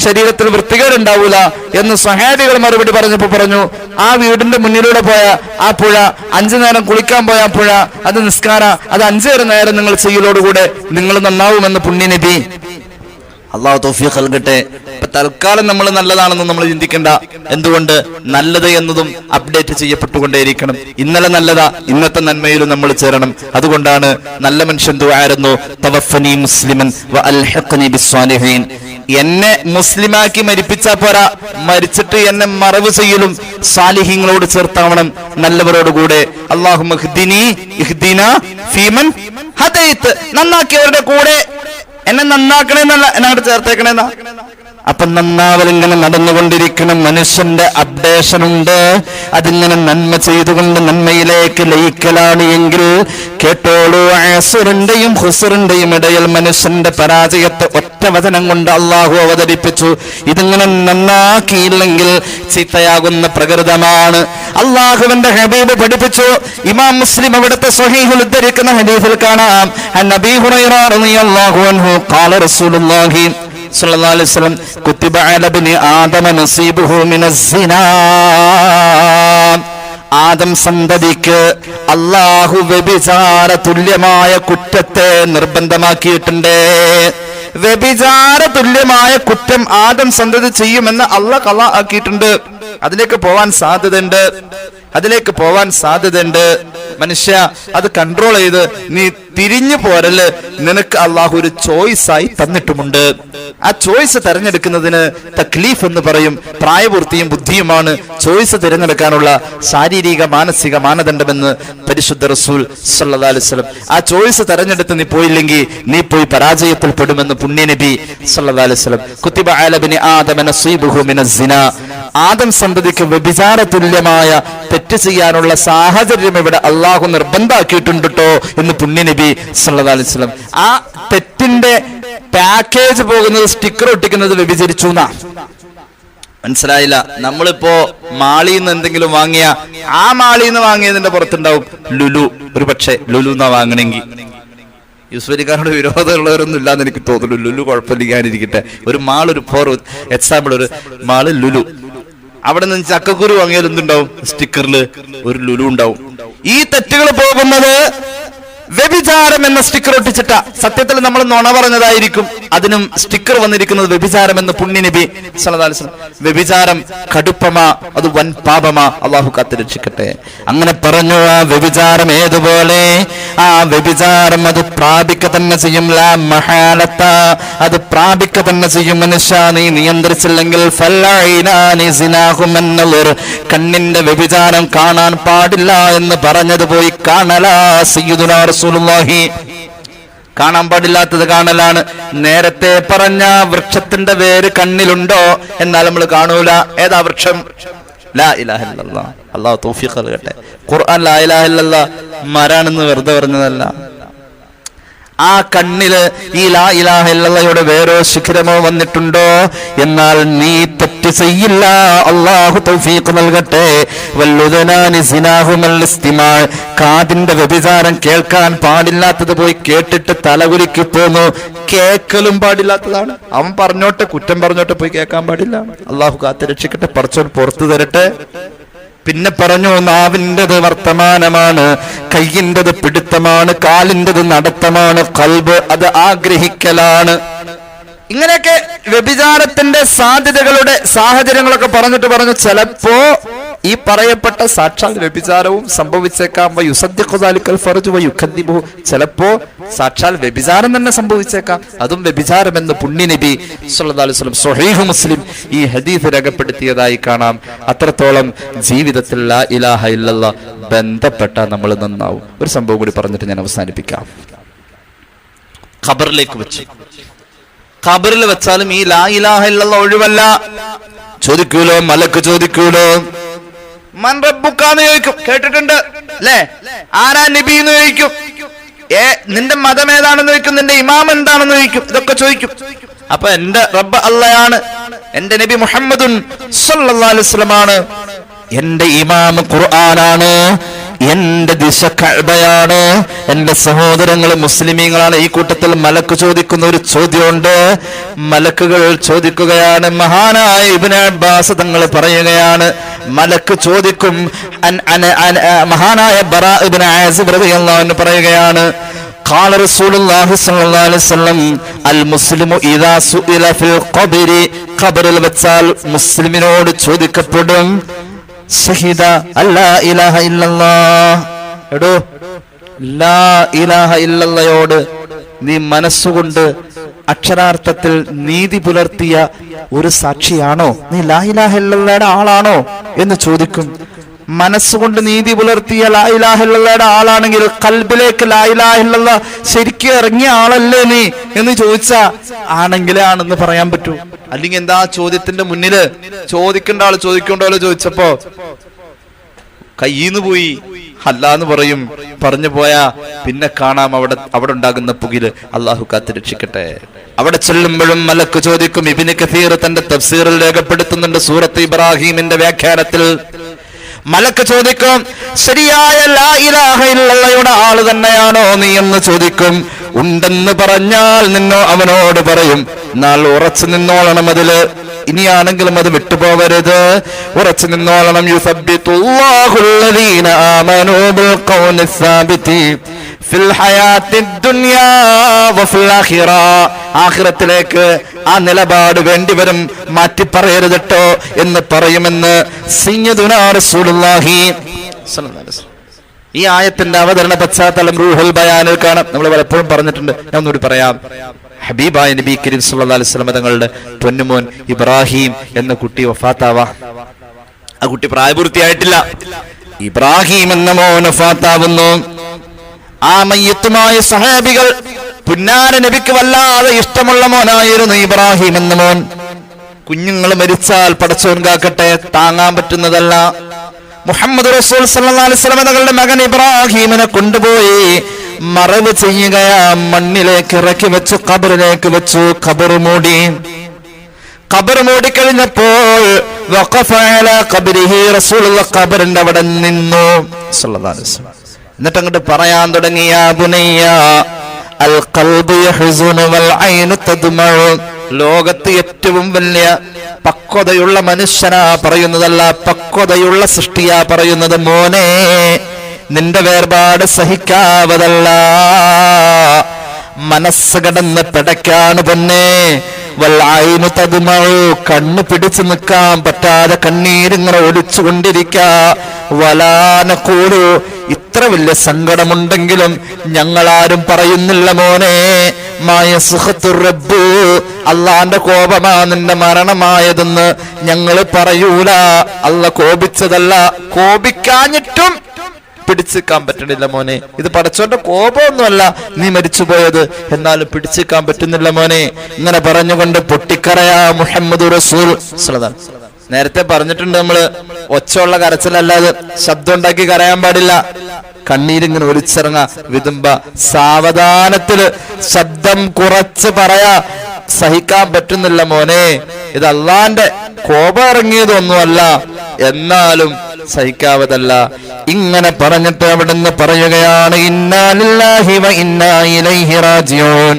ശരീരത്തിൽ വൃത്തികേടുണ്ടാവൂല എന്ന് സ്വഹാബികൾ മറുപടി പറഞ്ഞപ്പോ പറഞ്ഞു, ആ വീടിന്റെ മുന്നിലൂടെ പോയ ആ പുഴ, 5 നേരം കുളിക്കാൻ പോയ ആ പുഴ, അത് നിസ്കാര, അത് 5 നേരം നിങ്ങൾ ചെയ്യലോടുകൂടെ നിങ്ങൾ നന്നാവുമെന്ന് പുണ്യനബി. അള്ളാഹു തൗഫീഖ് നൽകട്ടെ. തൽക്കാലം നമ്മൾ നല്ലതാണെന്ന് നമ്മൾ ചിന്തിക്കേണ്ട. എന്തുകൊണ്ട്? നല്ലത് എന്നതും അപ്ഡേറ്റ് ചെയ്യപ്പെട്ടുകൊണ്ടേയിരിക്കണം. ഇന്നലെ നല്ലതാ, ഇന്നത്തെ നന്മയിലും നമ്മൾ ചേരണം. അതുകൊണ്ടാണ് നല്ല മനുഷ്യൻ ദുആയിരുന്നു, തവഫനി മുസ്ലിമൻ വ അൽഹിഖ്നി ബിസ്സാലിഹീൻ. എന്നെ മുസ്ലിമാക്കി മരിപ്പിച്ചാ പോരാ, മരിച്ചിട്ട് എന്നെ മറവ് ചെയ്യലും സാലിഹീങ്ങളോട് ചേർത്താവണം, നല്ലവരോടുകൂടെ. അല്ലാഹുമ്മ ഇഹ്ദിനി ഇഹ്ദിനാ ഫീമൻ ഹദൈത്, നന്നാക്കിയവരുടെ കൂടെ എന്നെ നന്നാക്കണേന്നല്ല, എന്നോട് ചേർത്തേക്കണേന്നാ. അപ്പൊ നന്നാവൽ ഇങ്ങനെ നടന്നുകൊണ്ടിരിക്കണം. മനുഷ്യന്റെ അപ്ഡേഷൻ ഉണ്ട്. അതിങ്ങനെ നന്മ ചെയ്തുകൊണ്ട് നന്മയിലേക്ക് ലയിക്കലാണ് എങ്കിൽ കേട്ടോളൂ, അസ്റിന്റെയും ഖുസ്റിന്റെയും ഇടയിൽ മനുഷ്യന്റെ പരാജയത്തെ ഒറ്റ വചനം കൊണ്ട് അള്ളാഹു അവതരിപ്പിച്ചു. ഇതിങ്ങനെ നന്നാക്കിയില്ലെങ്കിൽ ചീത്തയാകുന്ന പ്രകൃതമാണ്. അള്ളാഹുവിന്റെ ഹബീബ് പഠിപ്പിച്ചു. ഇമാം മുസ്ലിം അവിടുത്തെ സ്വഹീഹുൽ ഉദ്ധരിക്കുന്ന ഹദീസിൽ കാണാം, അൻ അബീ ഹുറൈറ റളിയല്ലാഹു അൻഹു ഖാല റസൂലുള്ളാഹി സ്വല്ലല്ലാഹു അലൈഹി വസല്ലം കുതിബ അലാ ഇബ്നി ആദമ നസീബുഹു മിനസ് സിനാ. ആദം സന്തതിക്ക് അല്ലാഹു വ്യഭിചാര തുല്യമായ കുറ്റത്തെ നിർബന്ധമാക്കിയിട്ടുണ്ട്. വ്യഭിചാര തുല്യമായ കുറ്റം ആദം സന്തതി ചെയ്യുമെന്ന് അള്ളാഹ് ഖളാ ആക്കിയിട്ടുണ്ട്. അതിലേക്ക് പോവാൻ സാധ്യതയുണ്ട്, അതിലേക്ക് പോവാൻ സാധ്യതയുണ്ട്. മനുഷ്യ, അത് കൺട്രോൾ ചെയ്ത് നീ തിരിഞ്ഞു പോരല് നിനക്ക് അള്ളാഹു ഒരു ചോയ്സായി തന്നിട്ടുമുണ്ട്. ആ ചോയ്സ് തെരഞ്ഞെടുക്കുന്നതിന് തക്ലീഫ് എന്ന് പറയും. പ്രായപൂർത്തിയും ബുദ്ധിയുമാണ് ചോയ്സ് തിരഞ്ഞെടുക്കാനുള്ള ശാരീരിക മാനസിക മാനദണ്ഡമെന്ന് പരിശുദ്ധ റസൂൽ സല്ലല്ലാഹു അലൈഹി വസല്ലം. ആ ചോയ്സ് തെരഞ്ഞെടുത്ത് നീ പോയില്ലെങ്കിൽ നീ പോയി പരാജയത്തിൽ പെടുമെന്ന് പുണ്യനബി സല്ലല്ലാഹു അലൈഹി വസല്ലം. കുതിബ അലാ ഇബ്നി ആദമ നസീബുഹു മിനസ് സിനാ. ആദം സന്തതിക്ക് വ്യഭിചാര തുല്യമായ തെറ്റ് ചെയ്യാനുള്ള സാഹചര്യം ഇവിടെ അള്ളാഹു നിർബന്ധമാക്കിയിട്ടുണ്ട് കേട്ടോ എന്ന് പുണ്യനബി സല്ലല്ലാഹു അലൈഹി വസല്ലം. ആ തെറ്റിന്റെ പാക്കേജ് പോകുന്നത്, സ്റ്റിക്കർ ഒട്ടിക്കുന്നത് വ്യഭിചരിച്ചു എന്നാ. മനസ്സിലായില്ല? നമ്മളിപ്പോ മാളിന്ന് എന്തെങ്കിലും വാങ്ങിയ ആ മാളിന്ന് വാങ്ങിയതിന്റെ പുറത്തുണ്ടാവും ലുലു. ഒരു പക്ഷേ ലുലു എന്നാ വാങ്ങണമെങ്കിൽ. യൂസ്ഫലിക്കാരോട് വിരോധമുള്ളവരൊന്നും ഇല്ലാന്ന് എനിക്ക് തോന്നുന്നു. ലുലു കുഴപ്പമില്ലാതിരിക്കട്ടെ. ഒരു മാൾ, ഒരു ഫോർ എക്സാമ്പിൾ, ഒരു മാള് ലുലു. അവിടെ നിന്ന് ചക്കക്കുരു വാങ്ങിയാൽ എന്തുണ്ടാവും? സ്റ്റിക്കറിൽ ഒരു ലുലു ഉണ്ടാവും. ഈ തെറ്റുകൾ പോകുന്നത് വ്യഭിചാരം എന്ന സ്റ്റിക്കർ ഒട്ടിച്ചിട്ട. സത്യത്തിൽ നമ്മൾ നുണ പറഞ്ഞതായിരിക്കും, അതിനും സ്റ്റിക്കർ വന്നിരിക്കുന്നത് വ്യഭിചാരം എന്ന് പുണ്യനബി സല്ലല്ലാഹു അലൈഹി വസല്ലം. വ്യഭിചാരം കടുപ്പമാ, അത് വൻ പാപമാ. അള്ളാഹു കാത്ത് രക്ഷിക്കട്ടെ. അങ്ങനെ പറഞ്ഞു. ആ വ്യഭിചാരം ഏതുപോലെ? ആ വ്യഭിചാരം അത് പ്രാപിക്ക തന്നെ ചെയ്യും. ലാ മഹാലത്ത, അത് പ്രാപിക്ക തന്നെ ചെയ്യും. മനുഷ്യ, നീ നിയന്ത്രിച്ചില്ലെങ്കിൽ ഫല്ലൈനാനി സിനാഹുമൻ നളർ, കണ്ണിന്റെ വ്യഭിചാരം കാണാൻ പാടില്ല എന്ന് പറഞ്ഞത് പോയി കാണലാ. സയ്യിദുനാ റസൂലുള്ളാഹി കാണാൻ പാടില്ലാത്തത് കാണലാണ്. നേരത്തെ പറഞ്ഞ വൃക്ഷത്തിന്റെ വേര് കണ്ണിലുണ്ടോ എന്നാൽ നമ്മൾ കാണൂല. ഏതാ വൃക്ഷം? ലാ ഇലാഹ ഇല്ലല്ലാഹ്. അല്ലാഹു തൗഫീഖ് നൽകട്ടെ. ഖുർആൻ ലാ ഇലാഹ ഇല്ലല്ലാഹ് മരാണെന്ന് വെറുതെ പറഞ്ഞതല്ല. ആ കണ്ണില് ഈ ലാ ഇലാഹ ഇല്ലല്ലാഹയുടെ വേരോ ശിഖരമോ വന്നിട്ടുണ്ടോ എന്നാൽ നീ തെറ്റ് ചെയ്യില്ല. അല്ലാഹു തൗഫീഖ് നൽകട്ടെ. വല്ലുദനാനി സിനാഹുമൽ ഇസ്തിമാ, കാതിന്റെ വ്യഭിചാരം കേൾക്കാൻ പാടില്ലാത്തത് പോയി കേട്ടിട്ട് തലകുലുക്കി പോന്നു. കേൾക്കലും പാടില്ലാത്തതാണ്. അവൻ പറഞ്ഞോട്ടെ, കുറ്റം പറഞ്ഞോട്ടെ, പോയി കേൾക്കാൻ പാടില്ല. അല്ലാഹു കാത്ത് രക്ഷിക്കട്ടെ, പടച്ചോൻ പുറത്തു തരട്ടെ. പിന്നെ പറഞ്ഞു നാവിൻ്റെത് വർത്തമാനമാണ്, കയ്യിൻ്റെത് പിടുത്തമാണ്, കാലിൻ്റെത് നടത്തമാണ്, ഖൽബ് അത് ആഗ്രഹിക്കലാണ്. ഇങ്ങനെയൊക്കെ വ്യഭിചാരത്തിന്റെ സാധ്യതകളുടെ സാഹചര്യങ്ങളൊക്കെ പറഞ്ഞു ചിലപ്പോ ഈ പറയപ്പെട്ട സാക്ഷാൽ വ്യഭിചാരവും സംഭവിച്ചേക്കാം. ചിലപ്പോ സാക്ഷാൽ വ്യഭിചാരം തന്നെ സംഭവിച്ചേക്കാം. അതും വ്യഭിചാരമെന്ന് പുണ്യനബി സല്ലല്ലാഹു അലൈഹി വസല്ലം സ്വഹീഹ് മുസ്ലിം ഈ ഹദീസ് രേഖപ്പെടുത്തിയതായി കാണാം. അത്രത്തോളം ജീവിതത്തിൽ ലാ ഇലാഹ ഇല്ലല്ലാഹ് ബന്ധപ്പെട്ട നമ്മൾ നന്നാവും. ഒരു സംഭവം കൂടി പറഞ്ഞിട്ട് ഞാൻ അവസാനിപ്പിക്കാം. ഖബറിലേക്ക് വെച്ചു. ഖബറിൽ വെച്ചാലും ഈ ലാ ഇലാഹ ഇല്ലല്ലാഹ് ഒഴിവല്ല. ചോദിക്കൂലോ, മലക്ക് ചോദിക്കൂലോ, മൻ റബ്ബുക്കാന്ന് ചോദിക്കും, കേട്ടിട്ടുണ്ട് അല്ലേ? ആരാ നബി എന്ന് ചോദിക്കും, നിന്റെ മതം ഏതാണെന്ന് ചോദിക്കും, നിന്റെ ഇമാം എന്താണെന്ന് ചോദിക്കും, ഇതൊക്കെ ചോദിക്കും. അപ്പൊ എന്റെ റബ്ബ് അള്ളയാണ്, എന്റെ നബി മുഹമ്മദുൻ സല്ലല്ലാഹു അലൈഹി വസല്ലമാണ്, എന്റെ ഇമാം ഖുർആനാണ്, എന്റെ ദിശ കഅബയാണ്, എന്റെ സഹോദരങ്ങൾ മുസ്ലിമീങ്ങളാണ്. ഈ കൂട്ടത്തിൽ മലക്ക് ചോദിക്കുന്ന ഒരു ചോദ്യമുണ്ട്. മലക്കുകൾ ചോദിക്കുകയാണ്. മഹാനായ ഇബ്നു അബ്ബാസ് തങ്ങൾ പറയുകയാണ്, മലക്ക് ചോദിക്കും. മഹാനായ ബറാ ഇബ്നു ആസിബ് റളിയല്ലാഹു അൻഹു പറയുകയാണ്, ഖാല റസൂലുള്ളാഹി സ്വല്ലല്ലാഹു അലൈഹി വസല്ലം അൽ മുസ്ലിമു ഇദാ സുഇല ഫിൽ ഖബരി, ഖബറിൽ വെച്ചാൽ മുസ്ലിമിനോട് ചോദിക്കപ്പെടും, ഷഹീദ അല്ലാ ഇലാഹ ഇല്ലല്ലാഹ്. എടോ, ലാ ഇലാഹ ഇല്ലല്ലയോട് നീ മനസ്സുകൊണ്ട് അക്ഷരാർത്ഥത്തിൽ നീതി പുലർത്തിയ ഒരു സാക്ഷിയാണോ? നീ ലാ ഇലാഹ ഇല്ലല്ലയുടെ ആളാണോ എന്ന് ചോദിക്കും. മനസ്സുകൊണ്ട് നീതി പുലർത്തിയ ലാ ഇലാഹ ഇല്ലല്ലയുടെ ആളാണെങ്കിൽ ഖൽബിലേക്ക് ലാ ഇലാഹ ഇല്ലല്ലാഹ് ശരിക്കും ഇറങ്ങിയ ആളല്ലേ നീ എന്ന് ചോദിച്ചാ ആണെങ്കിലേ ആണെന്ന് പറയാൻ പറ്റൂ. അല്ലെങ്കിൽ എന്താ ചോദ്യത്തിന്റെ മുന്നില് ചോദിക്കേണ്ട ആള് ചോദിച്ചപ്പോ കയ്യിന്ന് പോയി അല്ലാന്ന് പറയും. പറഞ്ഞു പോയാ പിന്നെ കാണാം അവിടെ ഉണ്ടാകുന്ന പുകില്. അള്ളാഹു കാത്ത് രക്ഷിക്കട്ടെ. അവിടെ ചെല്ലുമ്പോഴും മലക്ക് ചോദിക്കും. ഇബ്നു കസീർ തന്റെ തഫ്സീറിൽ രേഖപ്പെടുത്തുന്നുണ്ട്, സൂറത്ത് ഇബ്രാഹിമിന്റെ വ്യാഖ്യാനത്തിൽ മലക്ക് ചോദിക്കും, ശരിയായ ലാ ഇലാഹ ഇല്ലല്ലയുടെ ആള് തന്നെയാണോ നീ എന്ന് ചോദിക്കും. ഉണ്ടെന്ന് പറഞ്ഞാൽ അവനോട് പറയും, എന്നാൽ ഉറച്ചു നിന്നോളണം അതില്, ഇനിയാണെങ്കിലും അത് വിട്ടുപോകരുത്, ഉറച്ചു നിന്നോളണം. യുസബ്ബിതുല്ലാഹുല്ലദീന ആമനൂ ബിൽ ഖൗലി സാബിതി ഫിൽ ഹയാത്തി ദുനിയാ വഫിൽ ആഖിറ. ആഖിറത്തിലേക്ക് ആ നിലപാട് വേണ്ടിവരും, മാറ്റി പറയരുതട്ടോ എന്ന് പറയുമെന്ന് സയ്യിദുനാ റസൂലുള്ളാഹി സ്വല്ലല്ലാഹു അലൈഹി വസല്ലം. ഈ ആയത്തിന്റെ അവതരണ പശ്ചാത്തലം റൂഹുൽ ബയാനിൽ കാണാം. നമ്മൾ പലപ്പോഴും പറഞ്ഞിട്ടുണ്ട്, ഞാൻ ഒന്നുകൂടി പറയാം. ഹബീബായ നബി കരീം സല്ലല്ലാഹു അലൈഹി വസല്ലം തങ്ങളുടെ പൊന്നുമോൻ ഇബ്രാഹിം എന്ന കുട്ടി വഫാത്താവാ. ആ കുട്ടി പ്രായപൂർത്തിയായിട്ടില്ല. ഇബ്രാഹിം എന്ന മോൻ വഫാത്താവുന്നു. ആ മയ്യത്തുമായ സഹാബികൾ, പുന്നാര നബിക്ക് വല്ലാതെ ഇഷ്ടമുള്ള മോനായിരുന്നു ഇബ്രാഹിം എന്ന മോൻ. കുഞ്ഞുങ്ങൾ മരിച്ചാൽ പടച്ചോൻ കാക്കട്ടെ, താങ്ങാൻ പറ്റുന്നതല്ല. മുഹമ്മദ് റസൂൽ സല്ലല്ലാഹു അലൈഹി വസല്ലം തങ്ങളുടെ മകൻ ഇബ്രാഹിമിനെ കൊണ്ടുപോയി മറവ് ചെയ്യുകയാ. മണ്ണിലേക്ക് ഇറക്കി വെച്ചു, ഖബറിലേക്ക് വെച്ചു. ഖബർ മൂടിക്കഴിഞ്ഞപ്പോൾ വഖഫ അലാ ഖബരിഹി, റസൂലുള്ളാഹി ഖബറിന്റെ അവിടെ നിന്നു സല്ലല്ലാഹു അലൈഹി വസല്ലം. എന്നിട്ട് അങ്ങോട്ട് പറയാൻ തുടങ്ങി, യാ ബുനയ്യ അൽ ഖൽബു യഹ്സുനു വൽ ഐനു തദ്മഉ. ലോകത്ത് ഏറ്റവും വലിയ പക്വതയുള്ള മനുഷ്യനാ പറയുന്നതല്ല, പക്വതയുള്ള സൃഷ്ടിയാ പറയുന്നത്. മോനെ, നിന്റെ വേർപാട് സഹിക്കാവതല്ല, മനസ്സ് കടന്ന് പിടയ്ക്കാണ് പൊന്നെ. വൽഐനു തദ്മഉ, കണ്ണ് പിടിച്ചു നിൽക്കാൻ പറ്റാതെ കണ്ണീരിങ്ങനെ ഒലിച്ചുകൊണ്ടിരിക്ക. വലാ നഖൂലു, ഇത്ര വലിയ സങ്കടമുണ്ടെങ്കിലും ഞങ്ങളാരും പറയുന്നില്ല മോനെ. റബ്ബ്, അള്ളാന്റെ കോപമാ നിന്റെ മരണമായതെന്ന് ഞങ്ങൾ പറയൂല. അല്ല കോപിച്ചതല്ല, കോപിക്കാഞ്ഞിട്ടും പിടിച്ചിക്കാൻ പറ്റണില്ല മോനെ. ഇത് പടച്ചോന്റെ കോപമൊന്നുമല്ല നീ മരിച്ചുപോയത്, എന്നാലും പിടിച്ചിക്കാൻ പറ്റുന്നില്ല മോനെ. ഇങ്ങനെ പറഞ്ഞുകൊണ്ട് പൊട്ടിക്കരയാ മുഹമ്മദ് റസൂൽ സ്വല്ലല്ലാഹു അലൈഹി വസല്ലം. നേരത്തെ പറഞ്ഞിട്ടുണ്ട് നമ്മള്, ഒച്ചയുള്ള കരച്ചിലല്ലാതെ ശബ്ദം ഉണ്ടാക്കി കരയാൻ പാടില്ല. കണ്ണീരിങ്ങനെ ഒലിച്ചിറങ്ങ, വിതുമ്പ, സാവധാനത്തില് ശബ്ദം കുറച്ച് പറയാ. സഹിക്കാൻ പറ്റുന്നില്ല മോനെ, ഇത് അള്ളാന്റെ കോപം ഇറങ്ങിയതൊന്നുമല്ല, എന്നാലും സഹിക്കാവതല്ല. ഇങ്ങനെ പറഞ്ഞിട്ട് അവിടുന്ന് പറയുകയാണ്, ഇന്നാ ലില്ലാഹി വ ഇന്നാ ഇലൈഹി റാജിഊൻ.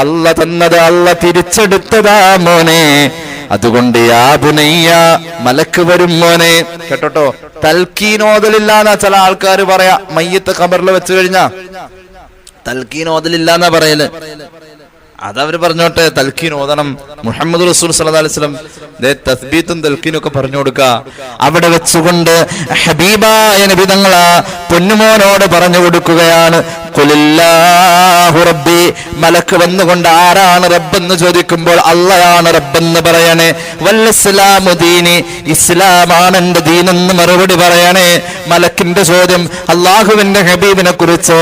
അല്ല തന്നത് അല്ല തിരിച്ചെടുത്തതാ മോനെ. അതുകൊണ്ട് യാ ബുനയ്യ, മലക്ക് വരും മോനെ. കേട്ടോ, തൽക്കീൻ ഓതലില്ലാന്നാ ചില ആൾക്കാർ പറയാ. മയ്യത്ത് ഖബറിൽ വെച്ച് കഴിഞ്ഞാ തൽക്കീൻ ഓതലില്ലാന്നാ പറയല്. അതവര് പറഞ്ഞോട്ടെ, തൽക്കീൻ ഓതണം. മുഹമ്മദ് റസൂൽ സല്ലല്ലാഹു അലൈഹി വസല്ലം തസ്ബീത്തും തൽക്കീനും ഒക്കെ പറഞ്ഞു കൊടുക്ക. അവിടെ വെച്ചുകൊണ്ട് ഹബീബായ നബി തങ്ങളാ പൊന്നുമോനോട് പറഞ്ഞു കൊടുക്കുകയാണ്, ഖുലില്ലാഹു റബ്ബി. മലക്ക് വന്നുകൊണ്ട് ആരാണ് റബ്ബെന്ന് ചോദിക്കുമ്പോൾ അള്ളയാണ് റബ്ബെന്ന് പറയണേ. വൽ-ഇസ്ലാമു ദീനി, ഇസ്ലാമാണ് എന്റെ ദീനെന്ന് മറുപടി പറയണേ. മലക്കിന്റെ ചോദ്യം അള്ളാഹുവിന്റെ ഹബീബിനെ കുറിച്ച്,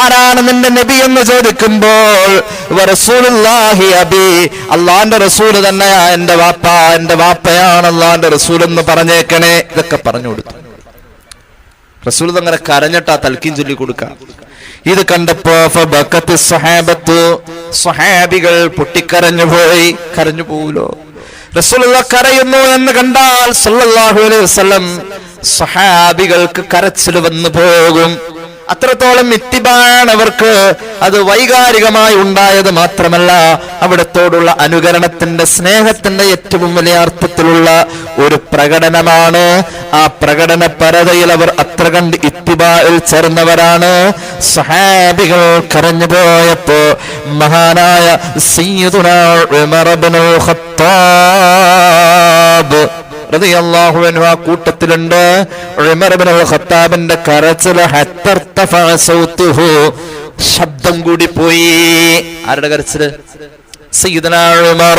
ആരാണ് നിന്റെ നബി എന്ന് ചോദിക്കുമ്പോൾ റസൂലുള്ളാഹി അബി, അള്ളാന്റെ റസൂൽ തന്നെയാ എന്റെ വാപ്പ, എന്റെ വാപ്പയാണ് അള്ളാന്റെ റസൂൽ എന്ന് പറഞ്ഞേക്കണേ. ഇതൊക്കെ പറഞ്ഞു കൊടുത്തു. റസൂൽ അങ്ങനെ കരഞ്ഞിട്ടാ തൽക്കീൻ ചൊല്ലി കൊടുക്കാം. ഇത് കണ്ടപ്പോ സ്വഹാബികൾ പൊട്ടിക്കരഞ്ഞു പോയി. കരഞ്ഞു പോവുലോ, റസൂലുള്ള കരയുന്നു എന്ന് കണ്ടാൽ സല്ലല്ലാഹു അലൈഹി വസല്ലം സ്വഹാബികൾക്ക് കരച്ചിൽ വന്നു പോകും. അത്രത്തോളം ഇത്തിബാണ് അവർക്ക്. അത് വൈകാരികമായി ഉണ്ടായത് മാത്രമല്ല, അവിടത്തോടുള്ള അനുകരണത്തിന്റെ, സ്നേഹത്തിന്റെ ഏറ്റവും വലിയ അർത്ഥത്തിലുള്ള ഒരു പ്രകടനമാണ്. ആ പ്രകടന പരതയിൽ അവർ അത്ര കണ്ട് ഇത്തിബായിൽ ചേർന്നവരാണ്. സഹാബികൾ കരഞ്ഞു പോയപ്പോ മഹാനായ സയ്യിദുനാ ഉമർ ഇബ്നുൽ ഖത്താബ് റളിയല്ലാഹു അൻഹു ആ കൂട്ടത്തിലുണ്ട്. ഉമർ ഇബ്നുൽ ഖത്താബിന്റെ കരച്ചിൽ ഹത്തർതഫഅ സൗതുഹു, ശബ്ദം കൂടി പോയി. ആരുടെ കരച്ചില്? സയ്യിദുനാ ഉമർ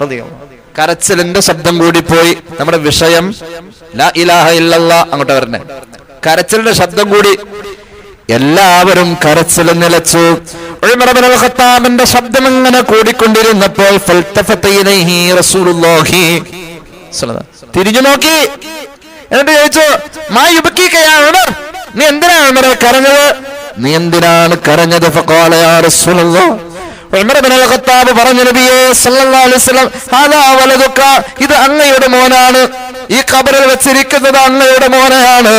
റളിയല്ലാഹു. കരച്ചിലിന്റെ ശബ്ദം കൂടി പോയി. നമ്മുടെ വിഷയം ലാ ഇലാഹ ഇല്ലല്ലാഹ്. അങ്ങോട്ട് വരണേ. കരച്ചിലിന്റെ ശബ്ദം കൂടി. എല്ലാവരും കരച്ചിൽ നിലച്ചു. ഉമർ ഇബ്നുൽ ഖത്താബിന്റെ ശബ്ദം ഇങ്ങനെ കൂടിക്കൊണ്ടിരുന്നപ്പോൾ ഫൽതഫത ഇലൈഹി റസൂലുള്ളാഹി, തിരിഞ്ഞു നോക്കി. എന്നിട്ട് ചോദിച്ചു, മാ യുബ്കീക യാ ഉമർ, നീ എന്തിനാണ് ഉമറെ കരഞ്ഞത്? നീ എന്തിനാണ് കരഞ്ഞത്? ഫഖാല യാ റസൂലല്ലാഹ്, ഉമർ ഇബ്നുൽ ഖത്താബ് പറഞ്ഞു, നബിയേ സല്ലല്ലാഹു അലൈഹി വസല്ലം, ഹാദാ വലദുക, ഇത് അങ്ങയുടെ മോനാണ്. ഈ ഖബറിൽ വെച്ചിരിക്കുന്നത് അങ്ങയുടെ മോനെയാണ്.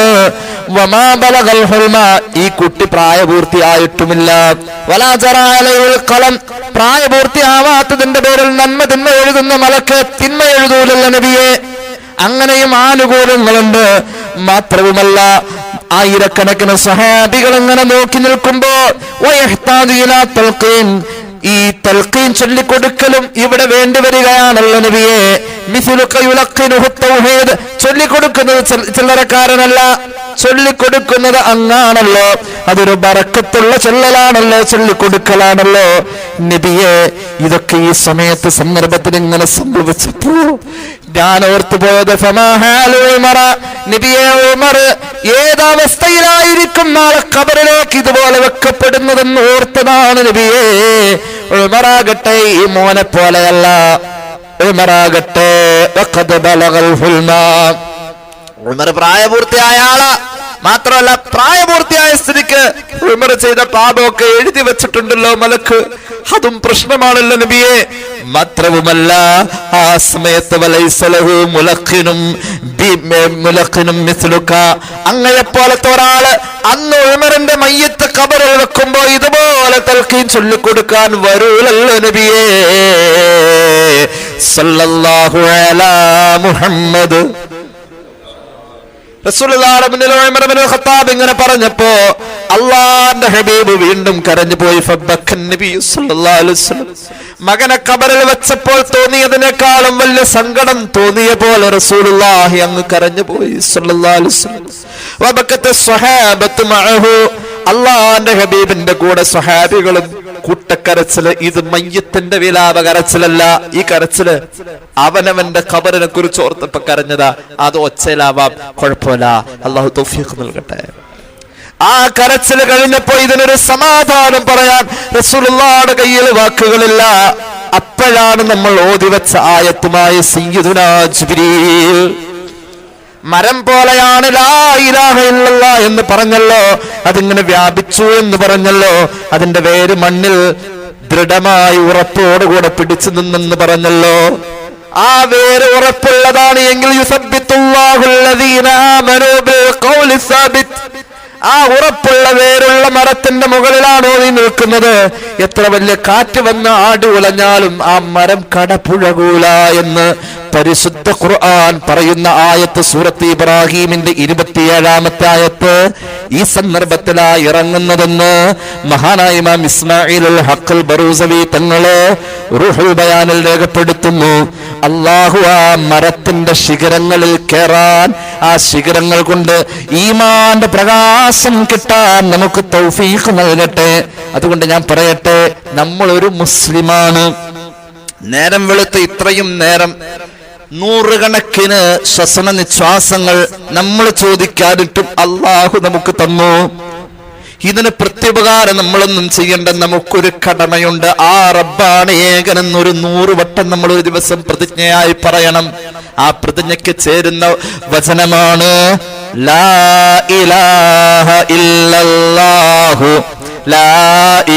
വമാ ബലഗൽ ഹുൽമ, ഈ കുട്ടി പ്രായപൂർത്തിയായിട്ടുമില്ല. വലാ ജറാ അലൈഹിൽ ഖലം, പ്രായപൂർത്തിയാവാത്തതിന്റെ പേരിൽ നന്മ തിന്മ എഴുതുന്ന മലക്ക് തിന്മ എഴുതൂലല്ല നബിയെ. അങ്ങനെയും ആനുകൂല്യങ്ങളുണ്ട്. മാത്രവുമല്ല, ആയിരക്കണക്കിന് സഹാബികൾ ഇങ്ങനെ നോക്കി നിൽക്കുമ്പോ ഈ തൽഖീൻ ചൊല്ലിക്കൊടുക്കലും ഇവിടെ വേണ്ടി വരികയാണല്ലോ നബിയെ. ചൊല്ലിക്കൊടുക്കുന്നത് ചില്ലറക്കാരനല്ല, ചൊല്ലിക്കൊടുക്കുന്നത് അങ്ങാണല്ലോ. അതൊരു ബറക്കത്തുള്ള ചൊല്ലലാണല്ലോ, ചൊല്ലിക്കൊടുക്കലാണല്ലോ നബിയെ. ഇതൊക്കെ ഈ സമയത്ത് സന്ദർഭത്തിൽ ഇങ്ങനെ സംഭവിച്ചപ്പോ ഞാൻ ഓർത്തുപോയത്, നബിയെ ഉമർ ഏതവസ്ഥയിലായിരിക്കും നാളെ ഖബറിലേക്ക് ഇതുപോലെ വെക്കപ്പെടുന്നതെന്ന് ഓർത്തതാണ് നബിയെ. ഉമറാകട്ടെ ഈ മോനെ പോലെയല്ല. ഉമറാകട്ടെ ഉമർ പ്രായപൂർത്തിയായ ആളാ. മാത്രമല്ല, പ്രായപൂർത്തിയായ സ്ഥിതിക്ക് ഉമർ ചെയ്ത പാപമൊക്കെ എഴുതി വെച്ചിട്ടുണ്ടല്ലോ മലക്ക്. അതും പ്രശ്നമാണല്ലോ നബിയെ. മാത്രവുമല്ല, ആ സമയത്ത് അങ്ങയെപ്പോലത്തെ ഒരാള് അന്ന് ഉമറിന്റെ മയ്യത്ത് ഖബറിൽ വെക്കുമ്പോ ഇതുപോലെ തൽഖീൻ ചൊല്ലിക്കൊടുക്കാൻ വരൂലല്ലോ നബിയെ. സല്ലല്ലാഹു അലാ മുഹമ്മദ്. റസൂലുള്ളാഹിയുടെ മുന്നിൽ ഉമർ ഇബ്നുൽ ഖത്താബ് ഇങ്ങനെ പറഞ്ഞപ്പോ അല്ലാഹുവിന്റെ ഹബീബ് വീണ്ടും കരഞ്ഞു പോയി. ഫബക്കൻ നബി സല്ലല്ലാഹു അലൈഹി വസല്ലം. മകനെ ഖബറിൽ വെച്ചപ്പോൾ തോന്നിയതിനേക്കാളും വലിയ സങ്കടം തോന്നിയ പോലെ റസൂലുള്ളാഹി അങ്ങ് കരഞ്ഞു പോയി സല്ലല്ലാഹു അലൈഹി വസല്ലം. വബക്കത്ത് സ്വഹാബത്തു മഅഹു, അല്ലാഹുവിന്റെ ഹബീബിന്റെ കൂടെ സ്വഹാബികളും കൂട്ടക്കരച്ചില്. ഇത് മയ്യത്തിന്റെ വിലാപ കരച്ചിലല്ല. ഈ കരച്ചില് അവനവന്റെ ഖബറിനെ കുറിച്ച് ഓർത്തപ്പോ കരഞ്ഞതാ. അത് ഒച്ചയിലാവാം, കുഴപ്പമില്ല. അല്ലാഹു തൗഫീഖ് നൽകട്ടെ. ആ കരച്ചിൽ കഴിഞ്ഞപ്പോ ഇതിനൊരു സമാധാനം പറയാൻ റസൂലുള്ളാഹിയുടെ കയ്യിൽ വാക്കുകളില്ല. അപ്പോഴാണ് നമ്മൾ ഓതിവെച്ച ആയത്തുമായി സയ്യിദുനാ ജിബ്രീൽ, മരം പോലെയാണ് ലാ ഇലാഹ ഇല്ലല്ലാഹ് എന്ന് പറഞ്ഞല്ലോ, അതിങ്ങനെ വ്യാപിച്ചു എന്ന് പറഞ്ഞല്ലോ, അതിന്റെ വേര് മണ്ണിൽ ദൃഢമായി ഉറപ്പോടുകൂടെ പിടിച്ചു നിന്നെന്ന് പറഞ്ഞല്ലോ. ആ വേര് ഉറപ്പുള്ളതാണ് എങ്കിൽ യുസബ്ബിത്തുല്ലാഹു അല്ലദീന ആമനൂ ബിൽ ഖൗലി സാബിത്, ആ ഉറപ്പുള്ള വേരുള്ള മരത്തിന്റെ മുകളിലാണോ നീ നിൽക്കുന്നത്? എത്ര വലിയ കാറ്റ് വന്ന് ആടി ഉലഞ്ഞാലും ആ മരം കടപുഴകൂല എന്ന് പരിശുദ്ധ ഖുർആൻ പറയുന്ന ആയത്ത് സൂറത്ത് ഇബ്രാഹീമിന്റെ 27-ാമത്തെ ആയത്ത് ഈ സന്ദർഭത്തിലായി ഇറങ്ങുന്നതെന്ന് മഹാനായ ഇമാം ഇസ്മാഈൽ ഹഖൽ ബറൂസവി തങ്ങള് റൂഹുൽ ബയാനിൽ രേഖപ്പെടുത്തുന്നു. അല്ലാഹു ആ മരത്തിന്റെ ശിഖരങ്ങളിൽ കയറാൻ, ആ ശിഖരങ്ങൾ കൊണ്ട് ഈമാന്റെ പ്രകാശം കിട്ടാൻ നമുക്ക് തൗഫീഖ് നൽകട്ടെ. അതുകൊണ്ട് ഞാൻ പറയട്ടെ, നമ്മൾ ഒരു മുസ്ലിമാണ്. നേരം വെളുത്ത് ഇത്രയും നേരം നൂറുകണക്കിന് ശ്വസന നിശ്വാസങ്ങൾ നമ്മൾ ചോദിക്കാതിട്ടും അള്ളാഹു നമുക്ക് തന്നു. ഇതിന് പ്രത്യുപകാരം നമ്മളൊന്നും ചെയ്യേണ്ട, നമുക്കൊരു കടമയുണ്ട്. ആ റബ്ബാണ് ഏകനെന്നൊരു 100 വട്ടം നമ്മൾ ഒരു ദിവസം പ്രതിജ്ഞയായി പറയണം. ആ പ്രതിജ്ഞയ്ക്ക് ചേരുന്ന വചനമാണ് ലാ ഇലാഹ ഇല്ലല്ലാഹു, ലാ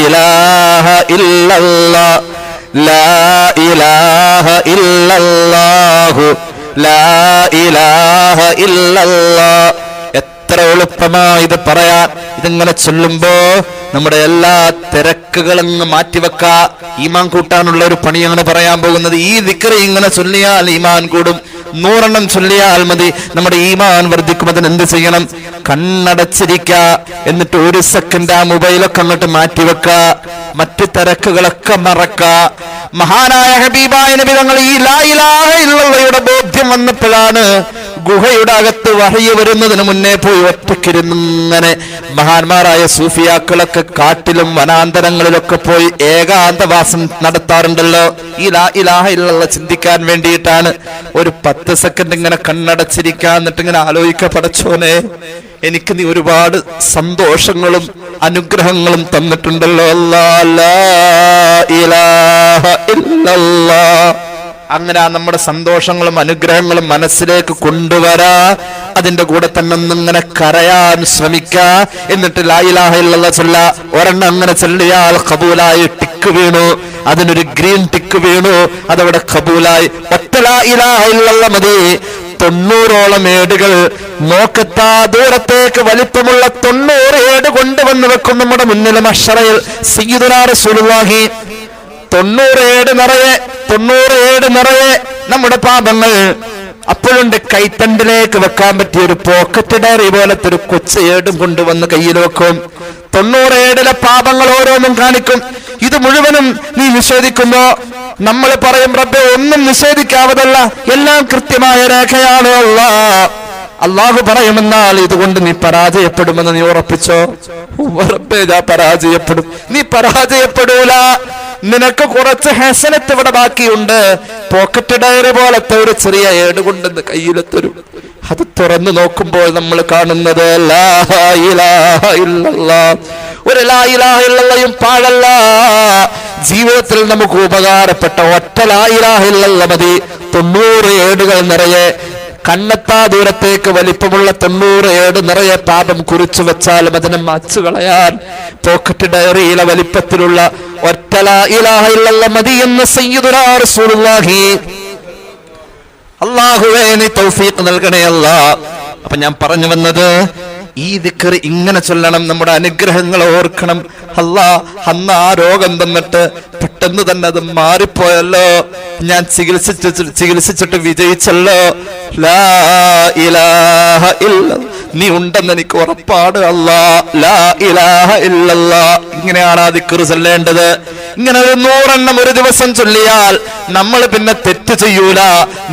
ഇലാഹ ഇല്ലല്ലാഹ്, ലാ ഇലാഹ ഇല്ലല്ലാഹു, ലാ ഇലാഹ ഇല്ലല്ലാഹ്. എത്ര എളുപ്പമായി ഇത് പറയാൻ. ഇതിങ്ങനെ ചൊല്ലുമ്പോ നമ്മുടെ എല്ലാ തിരക്കുകളും മാറ്റിവെക്ക. ഈമാൻ കൂട്ടാനുള്ള ഒരു പണിയാണ് പറയാൻ പോകുന്നത്. ഈ ദിക്ർ ഇങ്ങനെ ചൊല്ലിയാൽ ഈമാൻ കൂടും. 100 എണ്ണം ചൊല്ലിയാൽ മതി, നമ്മുടെ ഈമാൻ വർദ്ധിക്കും. അതിന് എന്ത് ചെയ്യണം? കണ്ണടച്ചിരിക്ക, എന്നിട്ട് 1 സെക്കൻഡ് ആ മൊബൈലൊക്കെ അങ്ങോട്ട് മാറ്റിവെക്ക, മറ്റു തിരക്കുകളൊക്കെ മറക്ക. മഹാനായ ഹബീബായ നബി തങ്ങൾ ഈ ലാ ഇലാഹ ഇല്ലല്ലാഹയുടെ ബോധ്യം വന്നപ്പോഴാണ് ഗുഹയുടെ അകത്ത് വഹയി വരുന്നതിന് മുന്നേ പോയി ഒറ്റക്കിരുന്നിങ്ങനെ മഹാന്മാരായ സൂഫിയാക്കളൊക്കെ കാട്ടിലും വനാന്തരങ്ങളിലൊക്കെ പോയി ഏകാന്തവാസം നടത്താറുണ്ടല്ലോ. ഈ ലാ ഇലാഹ ഇല്ലല്ലാഹ് ചിന്തിക്കാൻ വേണ്ടിയിട്ടാണ്. ഒരു 10 സെക്കൻഡ് ഇങ്ങനെ കണ്ണടച്ചിരിക്കാൻ, എന്നിട്ട് ഇങ്ങനെ ആലോചിക്ക, പടച്ചോനെ എനിക്ക് നീ ഒരുപാട് സന്തോഷങ്ങളും അനുഗ്രഹങ്ങളും തന്നിട്ടുണ്ടല്ലോ. ലാ ഇലാഹ ഇല്ലല്ലാഹ്. അങ്ങനെ നമ്മുടെ സന്തോഷങ്ങളും അനുഗ്രഹങ്ങളും മനസ്സിലേക്ക് കൊണ്ടുവരാ. അതിന്റെ കൂടെ തന്നെ ഒന്നിങ്ങനെ കരയാൻ ശ്രമിക്ക. എന്നിട്ട് ലാ ഇലാഹ ഇല്ലല്ലാഹ് ചൊല്ല. ഒരെണ്ണം അങ്ങനെ ചൊല്ലിയാൽ ഖബൂലായി ടിക്ക് വീണു, അതിനൊരു ഗ്രീൻ ടിക്ക് വീണു, അതവിടെ ഖബൂലായി. ഒറ്റ ലാ ഇലാഹ ഇല്ലല്ലാഹ് മതി. 90ഓളം ഏടുകൾ, നോക്കത്താ ദൂരത്തേക്ക് വലിപ്പമുള്ള 90 ഏട് കൊണ്ടുവന്ന് വെക്കും നമ്മുടെ മുന്നിൽ മഹ്ശറയിൽ. സയ്യിദുനാ റസൂലുള്ളാഹി 90 ഏട് നിറയെ നമ്മുടെ പാപങ്ങൾ. അപ്പോഴുണ്ട് കൈത്തണ്ടിലേക്ക് വെക്കാൻ പറ്റിയ ഒരു പോക്കറ്റ് ഡയറി പോലത്തെ ഒരു കൊച്ചു ഏടും കൊണ്ടുവന്ന് കയ്യിൽ വെക്കും. 90 ഏടിലെ പാപങ്ങൾ ഓരോന്നും കാണിക്കും. ഇത് മുഴുവനും നീ നിഷേധിക്കുന്നു. നമ്മൾ പറയും റബ്ബേ ഒന്നും നിഷേധിക്കാവതല്ല, എല്ലാം കൃത്യമായ രേഖയാണ് അള്ളാഹു പറയുമെന്നാൽ ഇതുകൊണ്ട് നീ പരാജയപ്പെടുമെന്ന് നീ ഉറപ്പിച്ചോ? റബ്ബേ ഞാൻ പരാജയപ്പെടും. നീ പരാജയപ്പെടൂല. നിനക്ക് കുറച്ച് ഹസനത്ത് ഇവിടെ ബാക്കിയുണ്ട്. പോക്കറ്റ് ഡയറി പോലത്തെ ഒരു ചെറിയ ഏട് കൊണ്ടെന്ന് കയ്യിലെത്തരും. അത് തുറന്നു നോക്കുമ്പോൾ നമ്മൾ കാണുന്നത് ലാ ഇലാഹ ഇല്ലല്ലാഹ്. ഒരു ലാ ഇലാഹ ഇല്ലല്ലാഹും പാഴല്ല. ജീവിതത്തിൽ നമുക്ക് ഉപകാരപ്പെട്ട ഒറ്റ ലാ ഇലാഹ ഇല്ലല്ലാഹ് മതി. 90 ഏടുകൾ നിറയെ, കണ്ണെത്താ ദൂരത്തേക്ക് വലിപ്പമുള്ള 90 ഏട് നിറയെ പാപം കുറിച്ചു വെച്ചാലും അതിനെ മാച്ചു കളയാൻ പോക്കറ്റ് ഡയറിയിലെ വലിപ്പത്തിലുള്ള ഒറ്റ ലാ ഇലാഹ ഇല്ലല്ലാഹ് മതി എന്ന് സയ്യിദുനാ റസൂലുള്ളാഹി. അല്ലാഹുവേ നീ തൗഫീഖ് നൽകണേ അല്ലാഹ്. അപ്പൊ ഞാൻ പറഞ്ഞു വന്നത്, ഈ ദിക്ർ ഇങ്ങനെ ചൊല്ലണം. നമ്മുടെ അനുഗ്രഹങ്ങൾ ഓർക്കണം. അല്ലാഹ് അന്ന് ആ രോഗം തന്നിട്ട് പെട്ടെന്ന് തന്നെ അത് മാറിപ്പോയല്ലോ, ഞാൻ ചികിത്സിച്ചിട്ട് വിജയിച്ചല്ലോ. ലാ ഇലാഹ ഇല്ലല്ലാഹ് നീ ഉണ്ടെന്ന് എനിക്ക് ഉറപ്പാണ് അല്ലാഹ്. ലാ ഇലാഹ ഇല്ലല്ലാഹ്. ഇങ്ങനെയാണ് ആ ദിക്ർ ചൊല്ലേണ്ടത്. ഇങ്ങനെ ഒരു 100 എണ്ണം ഒരു ദിവസം ചൊല്ലിയാൽ നമ്മൾ പിന്നെ തെറ്റ് ചെയ്യൂല.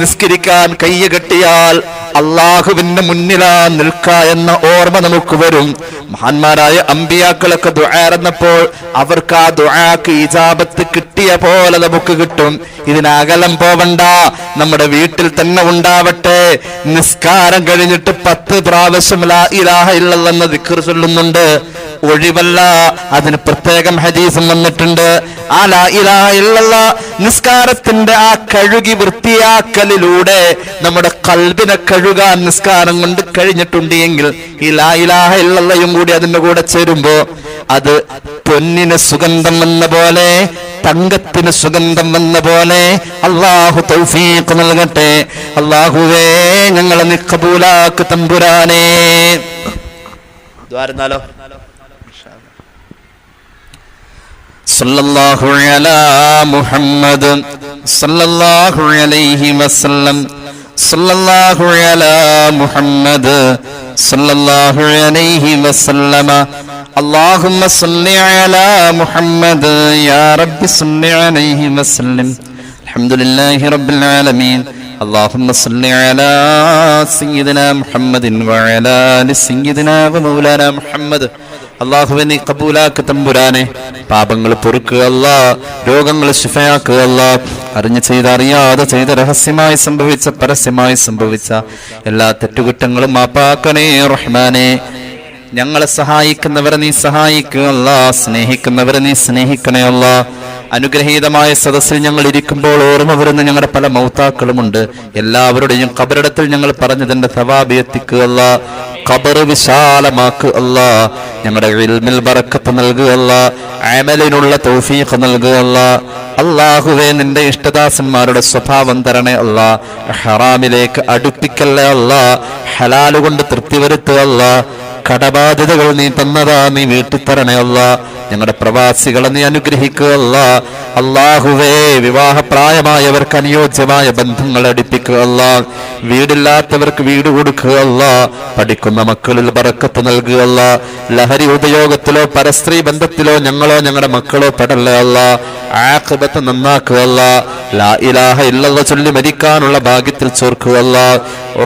നിസ്കരിക്കാൻ കയ്യ് കെട്ടിയാൽ അള്ളാഹുവിന്റെ മുന്നിലാ നിൽക്ക എന്ന ഓർമ്മ നമുക്ക് വരും. മഹാന്മാരായ അമ്പിയാക്കളൊക്കെ ദുആർന്നപ്പോൾ അവർക്ക് ആ ദുആക്ക് ഇജാബത്ത് കിട്ടിയ പോലെ നമുക്ക് കിട്ടും. ഇതിനകലം പോവണ്ട, നമ്മുടെ വീട്ടിൽ തന്നെ ഉണ്ടാവട്ടെ. നിസ്കാരം കഴിഞ്ഞിട്ട് 10 പ്രാവശ്യം ലാ ഇലാഹ ഇല്ലല്ലാഹ് എന്ന ദിക്ർ ചൊല്ലുന്നുണ്ട്. ഒഴിവല്ല, അതിന് പ്രത്യേകം ഹദീസും വന്നിട്ടുണ്ട്. ആ ലാ ഇലാഹ ഇല്ലല്ലാഹ് നിസ്കാരത്തിന്റെ ആ കഴുകി വൃത്തിയാക്കലിലൂടെ നമ്മുടെ ഖൽബിനെ കഴുകാൻ നിസ്കാരം കൊണ്ട് കഴിഞ്ഞിട്ടുണ്ട് എങ്കിൽ ഈ ലാ ഇലാഹ ഇല്ലല്ലാഹും കൂടി അതിന്റെ കൂടെ ചേരുമ്പോ അത് പൊന്നിന് സുഗന്ധം വന്ന പോലെ, തങ്കത്തിന് സുഗന്ധം വന്ന പോലെ അല്ലാഹു തൗഫീഖ് നൽകട്ടെ. അല്ലാഹുവേ ഞങ്ങളെ നീ ഖബൂലാക്ക് തമ്പുരാനേ. ദ്വാരുന്നാലോ? സല്ലല്ലാഹു അലാ മുഹമ്മദ് സല്ലല്ലാഹു അലൈഹി വസല്ലം സല്ലല്ലാഹു അലാ മുഹമ്മദ് സല്ലല്ലാഹു അലൈഹി വസല്ലമ اللهم صل على محمد يا رب صل عليه وسلم الحمد لله رب العالمين اللهم صل على سيدنا محمد وعلى آل سيدنا ومولانا محمد അള്ളാഹുവെ നീ കബൂലാക്ക് തമ്പുരാനെ. പാപങ്ങൾ പൊറുക്കുക അല്ലാ, രോഗങ്ങൾ ശിഫയാക്കുക അല്ലാ. അറിഞ്ഞു ചെയ്ത അറിയാതെ ചെയ്ത രഹസ്യമായി സംഭവിച്ച പരസ്യമായി സംഭവിച്ച എല്ലാ തെറ്റുകുറ്റങ്ങളും മാപ്പാക്കണേ റഹ്മാനെ. ഞങ്ങളെ സഹായിക്കുന്നവരെ നീ സഹായിക്കുക അല്ലാ, സ്നേഹിക്കുന്നവരെ നീ സ്നേഹിക്കണേ അല്ലാ. അനുഗ്രഹീതമായ സദസ്സിൽ ഞങ്ങൾ ഇരിക്കുമ്പോൾ ഓർമ്മ വരുന്ന ഞങ്ങളുടെ പല മൗതാക്കളുമുണ്ട്. എല്ലാവരുടെയും ഖബറിടത്തിൽ ഞങ്ങൾ പറഞ്ഞതിന്റെ സവാബ് എത്തിക്കുക അല്ലാ. ഖബർ വിശാലമാക്കുക അല്ലാ. ഞങ്ങളുടെ ഇൽമിൽ ബറക്കത്ത് നൽകുക അല്ലാ. അമലിനുള്ള തൗഫീഖ് നൽകുക അല്ലാ. അല്ലാഹുവേ, നിന്റെ ഇഷ്ടദാസന്മാരുടെ സ്വഭാവം തരണേ അല്ലാ. ഹറാമിലേക്ക് അടുപ്പിക്കല്ലേ അല്ലാ. ഹലാല് കൊണ്ട് തൃപ്തി വരുത്തുക അല്ലാ. കടബാധ്യതകൾ നീ തന്നതാ നീ വീട്ടിത്തരണേ അല്ലാ. ഞങ്ങളുടെ പ്രവാസികളെ നീ അനുഗ്രഹിക്കുക അല്ലാ. അല്ലാഹുവേ, വിവാഹപ്രായമായവർക്ക് അനുയോജ്യമായ ബന്ധങ്ങൾ അടുപ്പിക്കുക അല്ലാ. വീടില്ലാത്തവർക്ക് വീട് കൊടുക്കുക അല്ലാ. പഠിക്കുന്ന മക്കളിൽ ബറക്കത്ത് നൽകുക അല്ലാ. ലഹരി ഉപയോഗത്തിലോ പരസ്ത്രീ ബന്ധത്തിലോ ഞങ്ങളോ ഞങ്ങളുടെ മക്കളോ പെടല്ലേ അല്ലാ. ആഖിബത്ത് നന്നാക്കുക അല്ലാ. ലാ ഇലാഹ ഇല്ലല്ലാഹ് ചൊല്ലി മരിക്കാനുള്ള ഭാഗ്യത്തിൽ ചേർക്കുക അല്ലാ.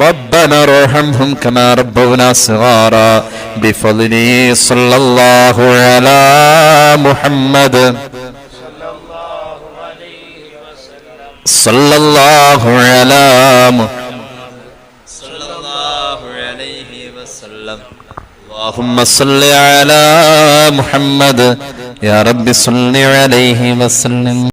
റബ്ബന റഹംഹും കമാ റബ്ബൗനാ സഗാറാ ബിഫദ്ലി സല്ലല്ലാഹു അലാ മുഹമ്മദ് സല്ലല്ലാഹു അലാ സല്ലല്ലാഹു അലൈഹി വസല്ലം. اللهم صل على محمد يا رب صل عليه وسلم.